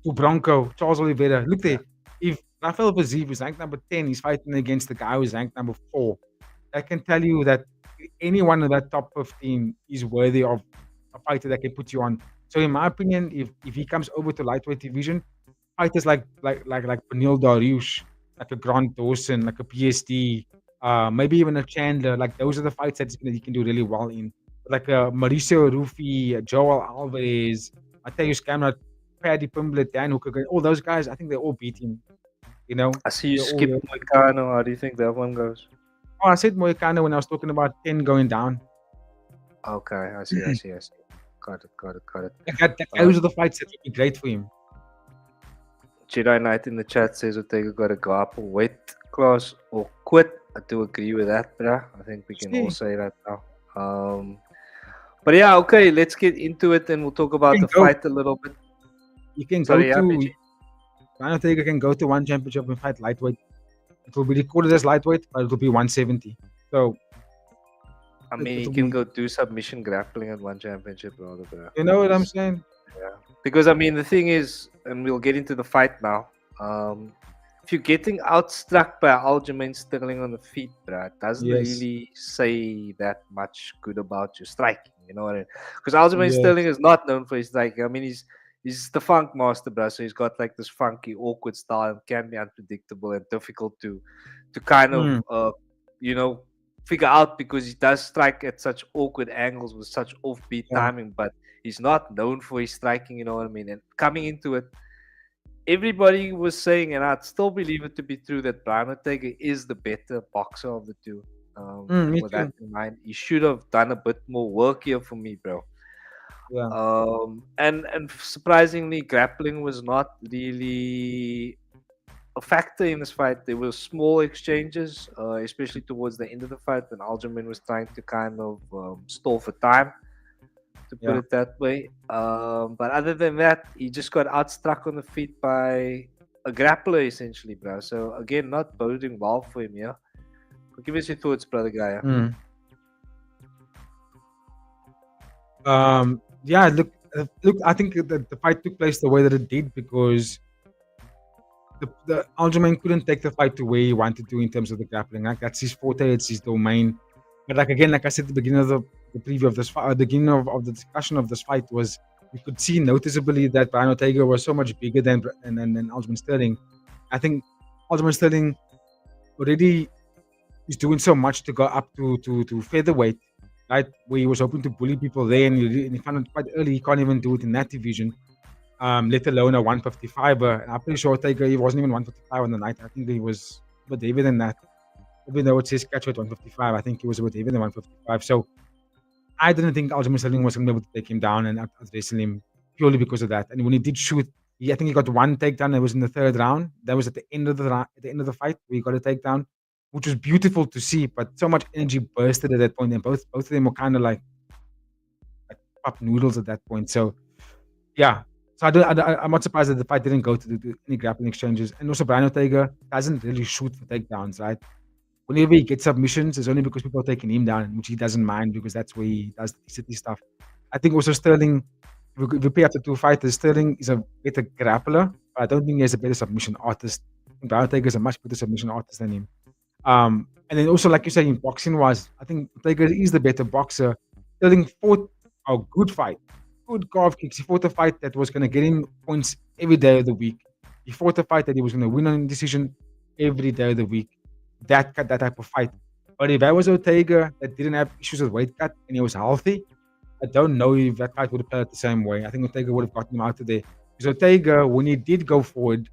To Bronco, Charles Oliveira. Look there. If Rafael Vaziv is ranked number 10, he's fighting against the guy who's ranked number 4. I can tell you that anyone in that top 15 is worthy of a fighter that can put you on. So in my opinion, if he comes over to lightweight division, fighters like Pernil Dariush, like a Grant Dawson, like a PSD, maybe even a Chandler, like, those are the fights that he can do really well in. Like Mauricio Rufy, Joel Alvarez, Mateusz Gamrot, Paddy Pimblett, Dan Hooker, all those guys, I think they all beat him. You know, I see you skip Moicano. How do you think that one goes? Oh, I said Moicano when I was talking about 10 going down. Okay, I see. Got it. Those are the fights that would be great for him. Jedi Knight in the chat says Ortega got to go up a weight class or quit. I do agree with that, bro. I think we can all say that now. But yeah, okay, let's get into it and we'll talk about the fight a little bit. You can go to Brian Ortega can go to one championship and fight lightweight. It will be recorded as lightweight, but it will be 170. So I mean, he can go do submission grappling at one championship, rather. Bro. You know what I'm saying? Yeah. Because I mean, the thing is, and we'll get into the fight now. If you're getting outstruck by Aljamain Sterling on the feet, bro, it doesn't really say that much good about your striking. You know what I mean? Because Aljamain Sterling is not known for his striking. I mean, he's the funk master, bro. So he's got like this funky, awkward style and can be unpredictable and difficult to kind of figure out, because he does strike at such awkward angles with such offbeat timing, but he's not known for his striking, you know what I mean? And coming into it, everybody was saying, and I'd still believe it to be true, that Brian Ortega is the better boxer of the two. Me With too. that in mind, he should have done a bit more work here for me, bro. Yeah. And surprisingly, grappling was not really a factor in this fight. There were small exchanges, especially towards the end of the fight when Aljamain was trying to kind of stall for time, to put Yeah. it that way. But other than that, he just got outstruck on the feet by a grappler, essentially, bro. So again, not boding well for him, yeah. But give us your thoughts, brother Gaia. Mm. Yeah. Look. I think that the fight took place the way that it did because the Aljamain couldn't take the fight to where he wanted to in terms of the grappling. Like that's his forte. It's his domain. But like again, like I said at the beginning of the preview of this fight, the beginning of the discussion of this fight was you could see noticeably that Brian Ortega was so much bigger than Aljamain Sterling. I think Aljamain Sterling already is doing so much to go up to featherweight, right? Where he was hoping to bully people there, and he found it quite early. He can't even do it in that division, let alone a 155. I'm pretty sure Ortega he wasn't even 155 on the night. I think he was a bit heavier than that. Even though it says catch at 155, I think he was a bit heavier than 155. So I didn't think Aljamain Sterling was going to be able to take him down and wrestle him purely because of that. And when he did shoot, I think he got one takedown. It was in the third round. That was at the end of the fight where he got a takedown, which was beautiful to see. But so much energy bursted at that point, and both of them were kind of like pop noodles at that point. So yeah. So I'm not surprised that the fight didn't go to any grappling exchanges. And also, Brian Ortega doesn't really shoot for takedowns, right? Whenever he gets submissions, it's only because people are taking him down, which he doesn't mind because that's where he does the city stuff. I think also Sterling, if we pay after two fighters, Sterling is a better grappler, but I don't think he's a better submission artist. I think Brian Ortega is a much better submission artist than him. And then also, like you say, in boxing wise, I think Ortega is the better boxer. Sterling fought a good fight, good calf kicks. He fought a fight that was going to get him points every day of the week. He fought a fight that he was going to win on decision every day of the week. That type of fight. But if I was Ortega that didn't have issues with weight cut and he was healthy, I don't know if that fight would have played the same way. I think Ortega would have gotten him out of there. Because Ortega, when he did go forward,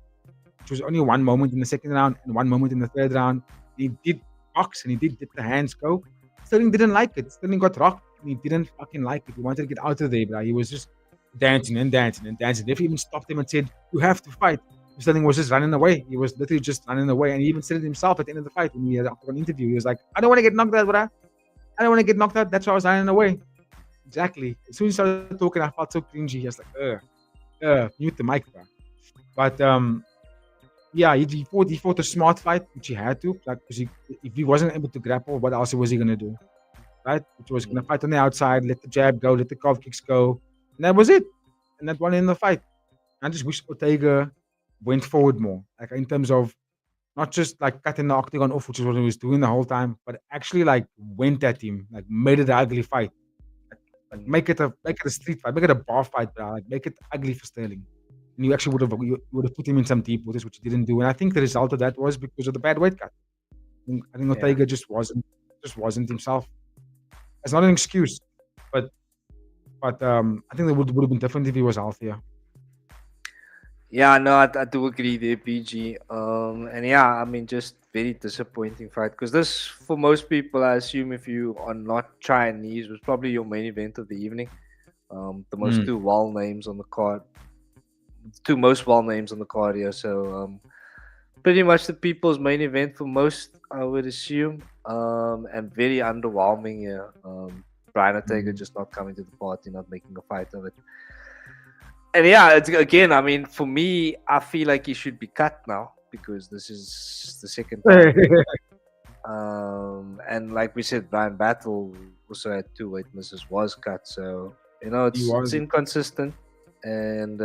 which was only one moment in the second round and one moment in the third round, he did box and he did let the hands go. Sterling didn't like it. Sterling got rocked and he didn't fucking like it. He wanted to get out of there, but he was just dancing and dancing and dancing. They even stopped him and said, "You have to fight." Sterling was just running away. He was literally just running away. And he even said it himself at the end of the fight when he had an interview. He was like, "I don't want to get knocked out, bro. I don't want to get knocked out. That's why I was running away." Exactly. As soon as he started talking, I felt so cringy. He was like, mute the mic, bro. But yeah, he fought a smart fight, which he had to. Like, because if he wasn't able to grapple, what else was he gonna do? Right? Which was gonna fight on the outside, let the jab go, let the calf kicks go. And that was it. And that won in the fight. I just wish Ortega went forward more, like in terms of not just like cutting the octagon off, which is what he was doing the whole time, but actually like went at him, like made it an ugly fight, like make it a street fight, make it a bar fight, bro. Like make it ugly for Sterling. And you actually would have put him in some deep waters, which he didn't do. And I think the result of that was because of the bad weight cut. I think Ortega just wasn't himself. It's not an excuse, but I think it would have been different if he was healthier. Yeah, no, I do agree there, PG. And yeah, I mean, just very disappointing fight because this, for most people, I assume if you are not Chinese, was probably your main event of the evening. The most two wall names on the card, two most wall names on the card here. So pretty much the people's main event for most, I would assume. And very underwhelming here. Brian Ortega just not coming to the party, not making a fight of it. And yeah, it's, again, I mean, for me, I feel like he should be cut now because this is the second time. And like we said, Brian Battle also had 2 weight misses, was cut. So, you know, it's inconsistent. And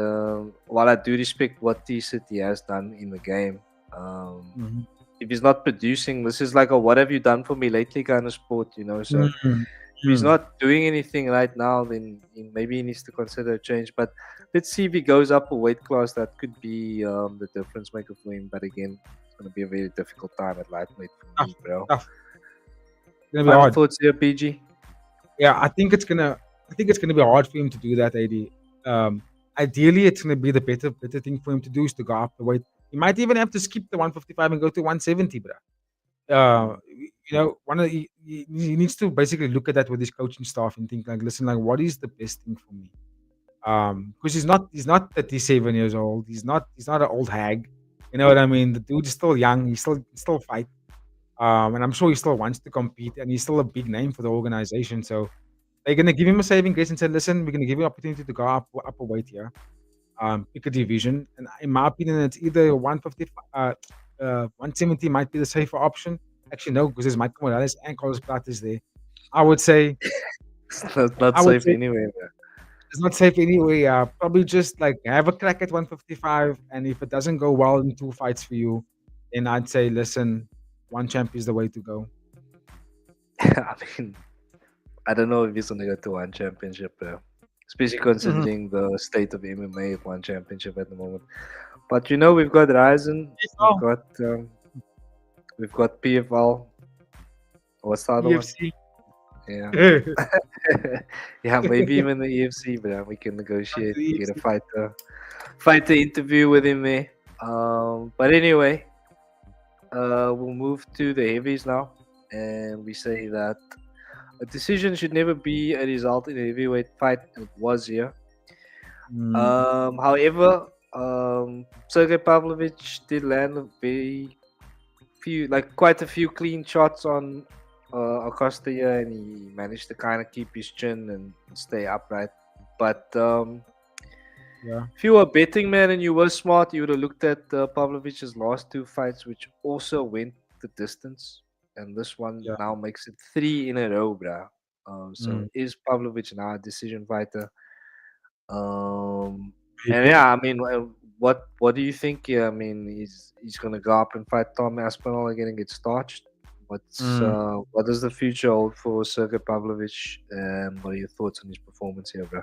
while I do respect what T-City has done in the game, if he's not producing, this is like a what have you done for me lately kind of sport, you know. So if he's not doing anything right now, then maybe he needs to consider a change. But let's see if he goes up a weight class. That could be the difference maker for him. But again, it's going to be a very difficult time at lightweight for me, bro. Final thoughts here, PG? Yeah, I think it's gonna be hard for him to do that, AD. ideally, it's going to be the better thing for him to do is to go up the weight. He might even have to skip the 155 and go to 170, bro. One of he needs to basically look at that with his coaching staff and think like, listen, like, what is the best thing for me? Because he's not 37 years old. He's not an old hag. You know what I mean? The dude is still young. He still fight. And I'm sure he still wants to compete, and he's still a big name for the organization. So they're gonna give him a saving grace and say, listen, we're gonna give you an opportunity to go up a weight here, pick a division. And in my opinion, it's either 150, 170 might be the safer option. Actually, no, because there's Michael Morales and Carlos Prates there. I would say It's not I would safe say anyway, bro. it's not safe anyway. Probably just like have a crack at 155, and if it doesn't go well in 2 fights for you, then I'd say, listen, one champ is the way to go. I mean, I don't know if he's gonna go to one championship, bro. Especially considering the state of MMA at one championship at the moment. But we've got Ryzen, we've got PFL. What's the other one? UFC. Yeah. Yeah, maybe even the EFC, but we can negotiate, get a fighter interview with him there. But anyway, we'll move to the heavies now, and we say that a decision should never be a result in a heavyweight fight, and it was here. However, Sergey Pavlovich did land quite a few clean shots on Acosta here, and he managed to kind of keep his chin and stay upright. But if you were a betting man and you were smart, you would have looked at Pavlovich's last 2 fights, which also went the distance, and this one now makes it 3 in a row, bruh. So is Pavlovich now a decision fighter? And yeah, I mean, what do you think? Yeah, I mean, he's gonna go up and fight Tom Aspinall again and get starched. What does the future hold for Sergey Pavlovich, and what are your thoughts on his performance here, bro?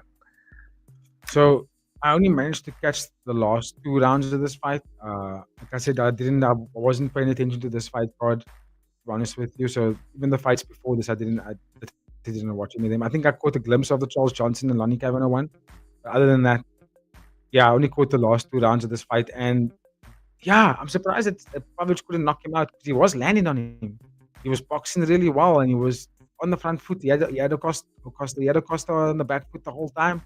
So I only managed to catch the last 2 rounds of this fight. Like I said, I wasn't paying attention to this fight card, to be honest with you. So even the fights before this, I didn't watch any of them. I think I caught a glimpse of the Charles Johnson and Lonnie Kavanagh one. But other than that, I only caught the last 2 rounds of this fight. And I'm surprised that Pavlovich couldn't knock him out, because he was landing on him. He was boxing really well, and he was on the front foot. He had Acosta on the back foot the whole time.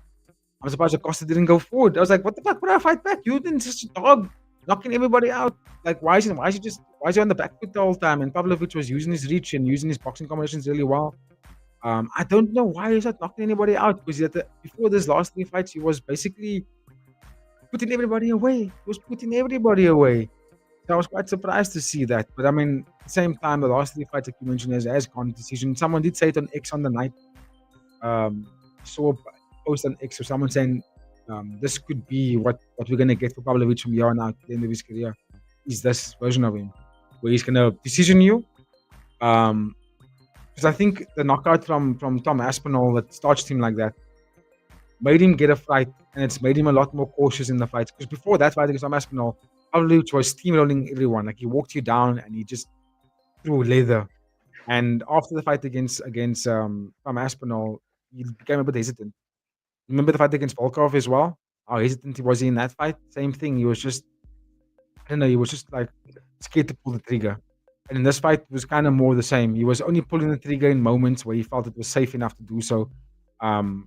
I'm surprised Acosta didn't go forward. I was like, what the fuck would I fight back? You've been such a dog, knocking everybody out. Like, why is he on the back foot the whole time? And Pavlovich was using his reach and using his boxing combinations really well. I don't know why he's not knocking anybody out, because before this last 3 fights, he was basically putting everybody away. So I was quite surprised to see that. But I mean, at the same time, the last 3 fights, like you mentioned, has gone decision. Someone did say it on X on the night. Saw a post on X of someone saying this could be what we're going to get for Pavlovich from here on out at the end of his career. Is this version of him, where he's going to decision you. Because I think the knockout from Tom Aspinall that starched him like that made him get a fight, and it's made him a lot more cautious in the fights. Because before that fight against Tom Aspinall, Pavlovich was steamrolling everyone. Like, he walked you down and he just threw leather. And after the fight against Tom Aspinall, he became a bit hesitant. Remember the fight against Volkov as well? How hesitant was he in that fight? Same thing. He was just, I don't know, he was just like scared to pull the trigger. And in this fight, it was kind of more the same. He was only pulling the trigger in moments where he felt it was safe enough to do so. And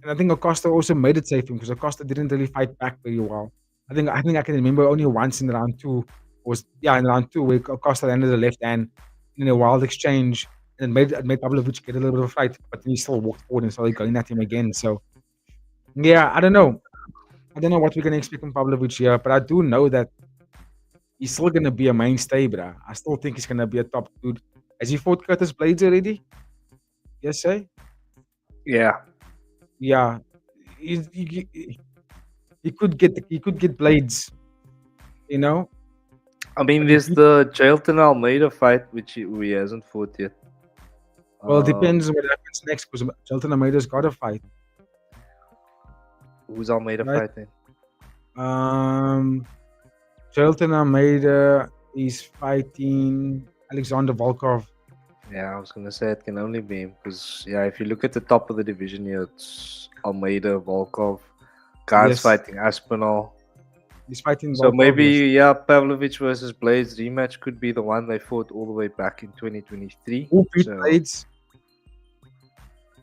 I think Acosta also made it safe for him, because Acosta didn't really fight back very well. I think I can remember only once in round 2 in round 2 where Acosta landed the left hand in a wild exchange, and it made Pavlovich get a little bit of a fight, but then he still walked forward and started going at him again. So I don't know. I don't know what we're gonna expect from Pavlovich here, but I do know that he's still gonna be a mainstay, bruh. I still think he's gonna be a top dude. Has he fought Curtis Blades already? Yes, sir? Yeah. Yeah. He could get Blades, you know. I mean, there's the Jailton Almeida fight, which he hasn't fought yet. Well, it depends on what happens next, because Jailton Almeida's got a fight. Who's Almeida fighting? Jailton Almeida is fighting Alexander Volkov. Yeah, I was gonna say it can only be him, because if you look at the top of the division here, it's Almeida, Volkov, Guys Yes. fighting Aspinall. He's fighting So Volkov, maybe, yes. yeah, Pavlovich versus Blades rematch could be the one they fought all the way back in 2023. Who beat So Blades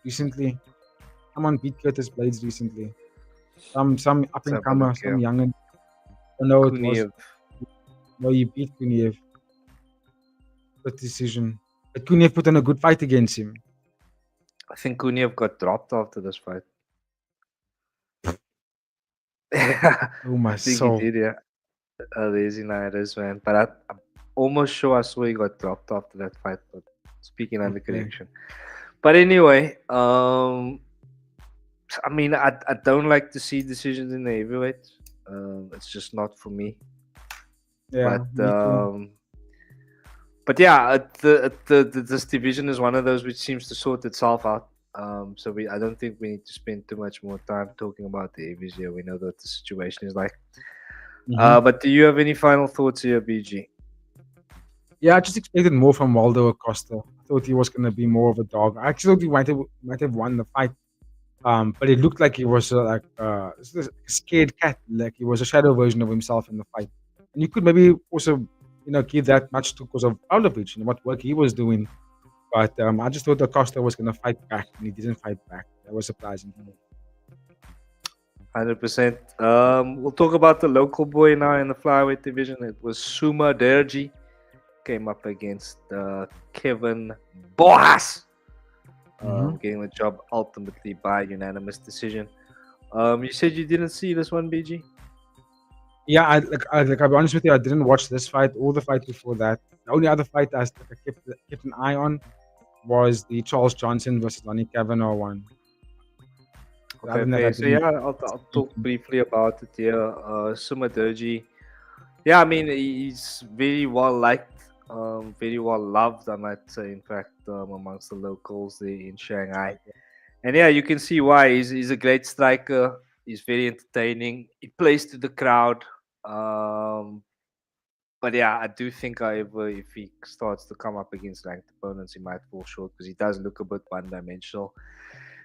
recently? Someone beat Curtis Blades recently. Some up let's and have a comer, look some here. young. Oh no, it was Kuniev. no. He beat Kuniev. Good decision. But Kuniev put on a good fight against him. I think Kuniev got dropped after this fight. Oh my I think soul. he did, yeah. Lazy Nighters, man. But I'm almost sure I saw he got dropped after that fight. But speaking under Okay. correction. But anyway, I mean, I don't like to see decisions in the heavyweight. It's just not for me. Yeah, But me too. but yeah, this division is one of those which seems to sort itself out. So I don't think we need to spend too much more time talking about the heavies here. We know what the situation is like. Mhm. But do you have any final thoughts here, BG? Yeah, I just expected more from Waldo Acosta. I thought he was going to be more of a dog. I actually thought he might have won the fight. But it looked like he was a scared cat. Like he was a shadow version of himself in the fight. And you could maybe also, give that much to because of Pavlovich and what work he was doing. But I just thought Acosta was going to fight back, and he didn't fight back. That was surprising to me. 100%. We'll talk about the local boy now in the flyweight division. It was Suma Derji. Came up against Kevin Boas. Getting the job ultimately by unanimous decision. You said you didn't see this one, BG? Yeah, I'll be honest with you, I didn't watch this fight or the fight before that. The only other fight I kept an eye on was the Charles Johnson versus Lonnie Kavanaugh one. Other than that, I Okay, so didn't- yeah, I'll talk briefly about it here. Suma Derji, yeah, I mean, he's very well liked, very well loved, I might say, in fact, amongst the locals there in Shanghai. And yeah, you can see why. He's a great striker. He's very entertaining. He plays to the crowd. But yeah, I do think, however, if he starts to come up against ranked opponents, he might fall short because he does look a bit one-dimensional.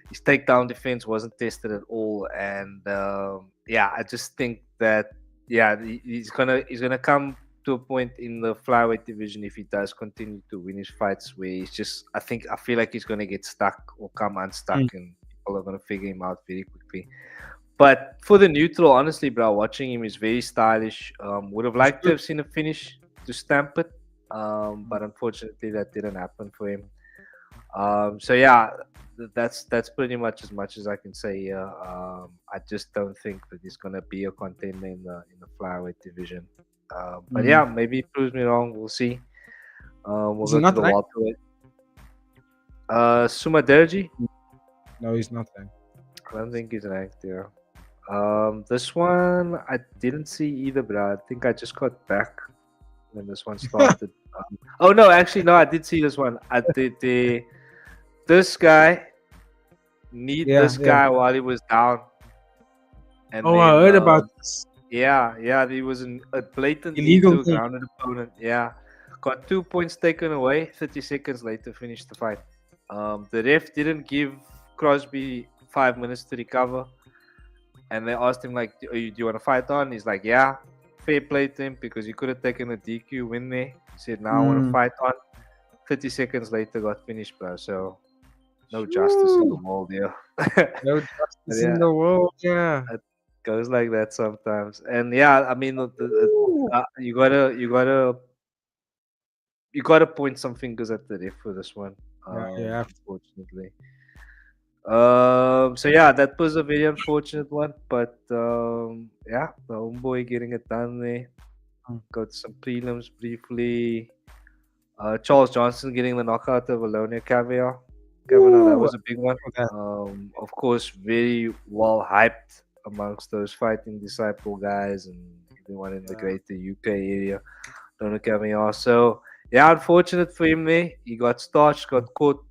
His takedown defense wasn't tested at all, and yeah, I just think that he's gonna come to a point in the flyweight division if he does continue to win his fights where I feel like he's gonna get stuck or come unstuck, and people are gonna figure him out very quickly. But for the neutral, honestly, bro, watching him is very stylish. Would have liked to have seen a finish to stamp it, but unfortunately that didn't happen for him. So yeah, that's pretty much as I can say here. I just don't think that he's gonna be a contender in the flyweight division. But yeah, maybe he proves me wrong. We'll see. We'll go to the welterweight. Suma Derji? No, he's not ranked. I don't think he's ranked there. This one I didn't see either, bro. I think I just got back when this one started. Oh no, actually no, I did see this one. I did this guy this guy while he was down. And I heard about this. Yeah, there was a blatant Illegal knee to a grounded opponent. Yeah, got 2 points taken away. 30 seconds later, finished the fight. The ref didn't give Crosby 5 minutes to recover, and they asked him like, do you want to fight on? He's like, yeah. Fair play to him because he could have taken a DQ win there. He said, now I want to fight on. 30 seconds later, got finished, bro. So no justice in the world, yeah. No justice in the world, yeah. It goes like that sometimes, and yeah, I mean, you gotta point some fingers at the ref for this one. Yeah. Unfortunately. So yeah, that was a very unfortunate one, but yeah, the homeboy getting it done there. Got some prelims briefly. Charles Johnson getting the knockout of Alonia Caviar. That was a big one. Of course, very well hyped amongst those fighting disciple guys and everyone in the greater UK area. Alonia Caviar. So yeah, unfortunate for him there. He got starched, got caught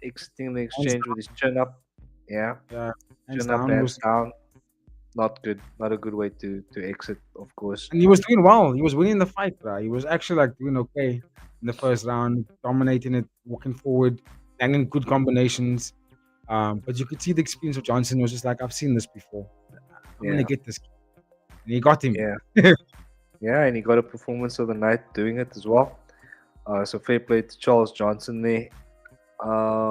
exiting the exchange with his chin up. Yeah. Chin up, hands down. Not good. Not a good way to exit, of course. And he was doing well. He was winning the fight, bro. He was actually like doing okay in the first round, dominating it, walking forward, landing good combinations. But you could see the experience of Johnson was just like, I've seen this before. I'm gonna get this. And he got him. Yeah. Yeah, and he got a performance of the night doing it as well. So fair play to Charles Johnson there.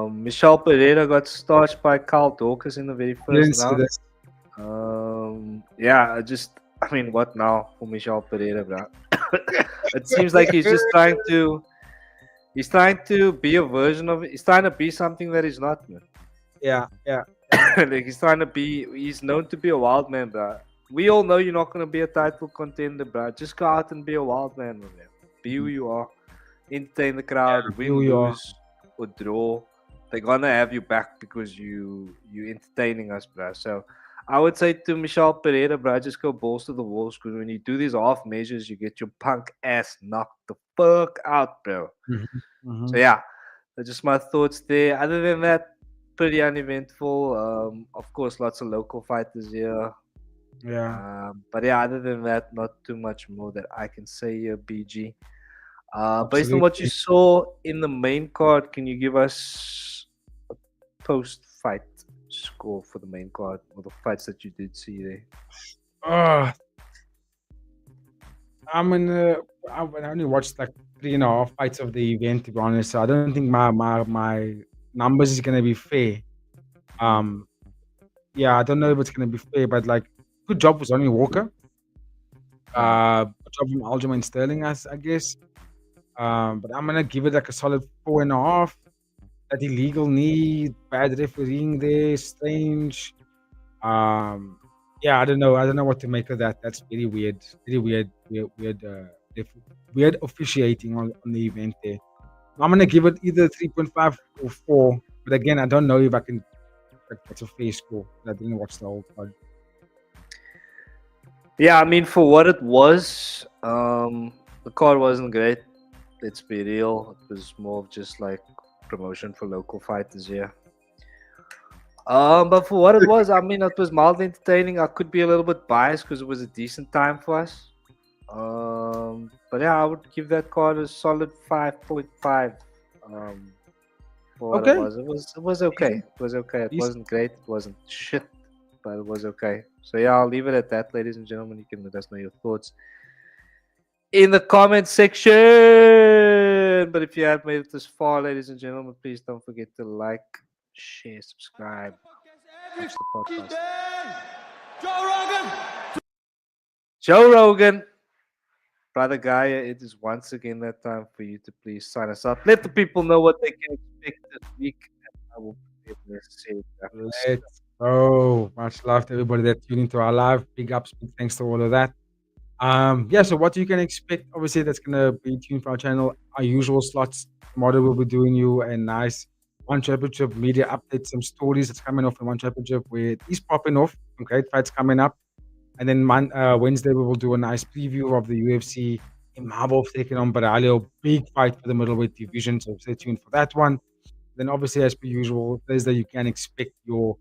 Michel Pereira got starched by Carl Dawkins in the very Didn't first see round. this. I mean, what now for Michel Pereira, bro? It seems like he's just trying to be a version of it. He's trying to be something that he's not, man. Yeah. Like he's known to be a wild man, bro. We all know you're not gonna be a title contender, bro. Just go out and be a wild man, man. Be who you are. Entertain the crowd, Yeah, win, who you are. lose, or draw. They're gonna have you back because you entertaining us, bro. So I would say to Michel Pereira, bro, just go balls to the walls, because when you do these half measures, you get your punk ass knocked the fuck out, bro. Mhm. So yeah, that's just my thoughts there. Other than that, pretty uneventful. Of course, lots of local fighters here. Yeah. But yeah, other than that, not too much more that I can say here, BG. Based on what you Absolutely. saw in the main card, can you give us a post-fight score for the main card, or the fights that you did see there? I only watched like 3.5 fights of the event, to be honest. So I don't think my numbers is gonna be fair. Yeah, I don't know if it's gonna be fair, but like, good job for Johnny Walker. Good job from Aljamain Sterling, I guess. But I'm gonna give it like a solid 4.5. That illegal knee, bad refereeing there, strange. Yeah, I don't know what to make of that. That's very weird. Very weird officiating on the event there. I'm gonna give it either 3.5 or 4. But again, I don't know if I can. That's a fair score. I didn't watch the whole card. Yeah, I mean, for what it was, the card wasn't great. Let's be real. It was more of just like promotion for local fighters here. But for what it was, I mean, it was mildly entertaining. I could be a little bit biased because it was a decent time for us. But yeah, I would give that card a solid 5.5. For what Okay. it was okay. It was okay. It Decent. wasn't great. It wasn't shit, but it was okay. So yeah, I'll leave it at that, ladies and gentlemen. You can let us know your thoughts in the comment section. But if you have made it this far, ladies and gentlemen, please don't forget to like, share, subscribe. Watch the podcast. Joe Rogan. Brother Gaia, it is once again that time for you to please sign us up. Let the people know what they can expect this week. And I will be necessary graphics. Let's go. Much love to everybody that tuned into our live. Big ups, big thanks to all of that. Yeah, so what you can expect, obviously, that's gonna be tuned for our channel. Our usual slots. Tomorrow we'll be doing you a nice One Championship media update, some stories that's coming off in One Championship where it is popping off, some great fights coming up. And then Wednesday we will do a nice preview of the UFC Imavov taking on Baralho. Big fight for the middleweight division, so stay tuned for that one. Then obviously, as per usual, Thursday you can expect your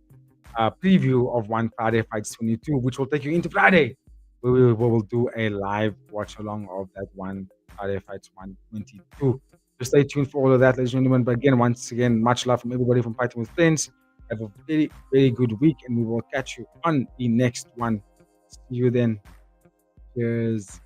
preview of One Friday Fights 22, which will take you into Friday. We will do a live watch along of that One Friday Fights 122. So stay tuned for all of that, ladies and gentlemen. But again, once again, much love from everybody from Fighting with Friends. Have a very, very good week, and we will catch you on the next one. See you then. Cheers.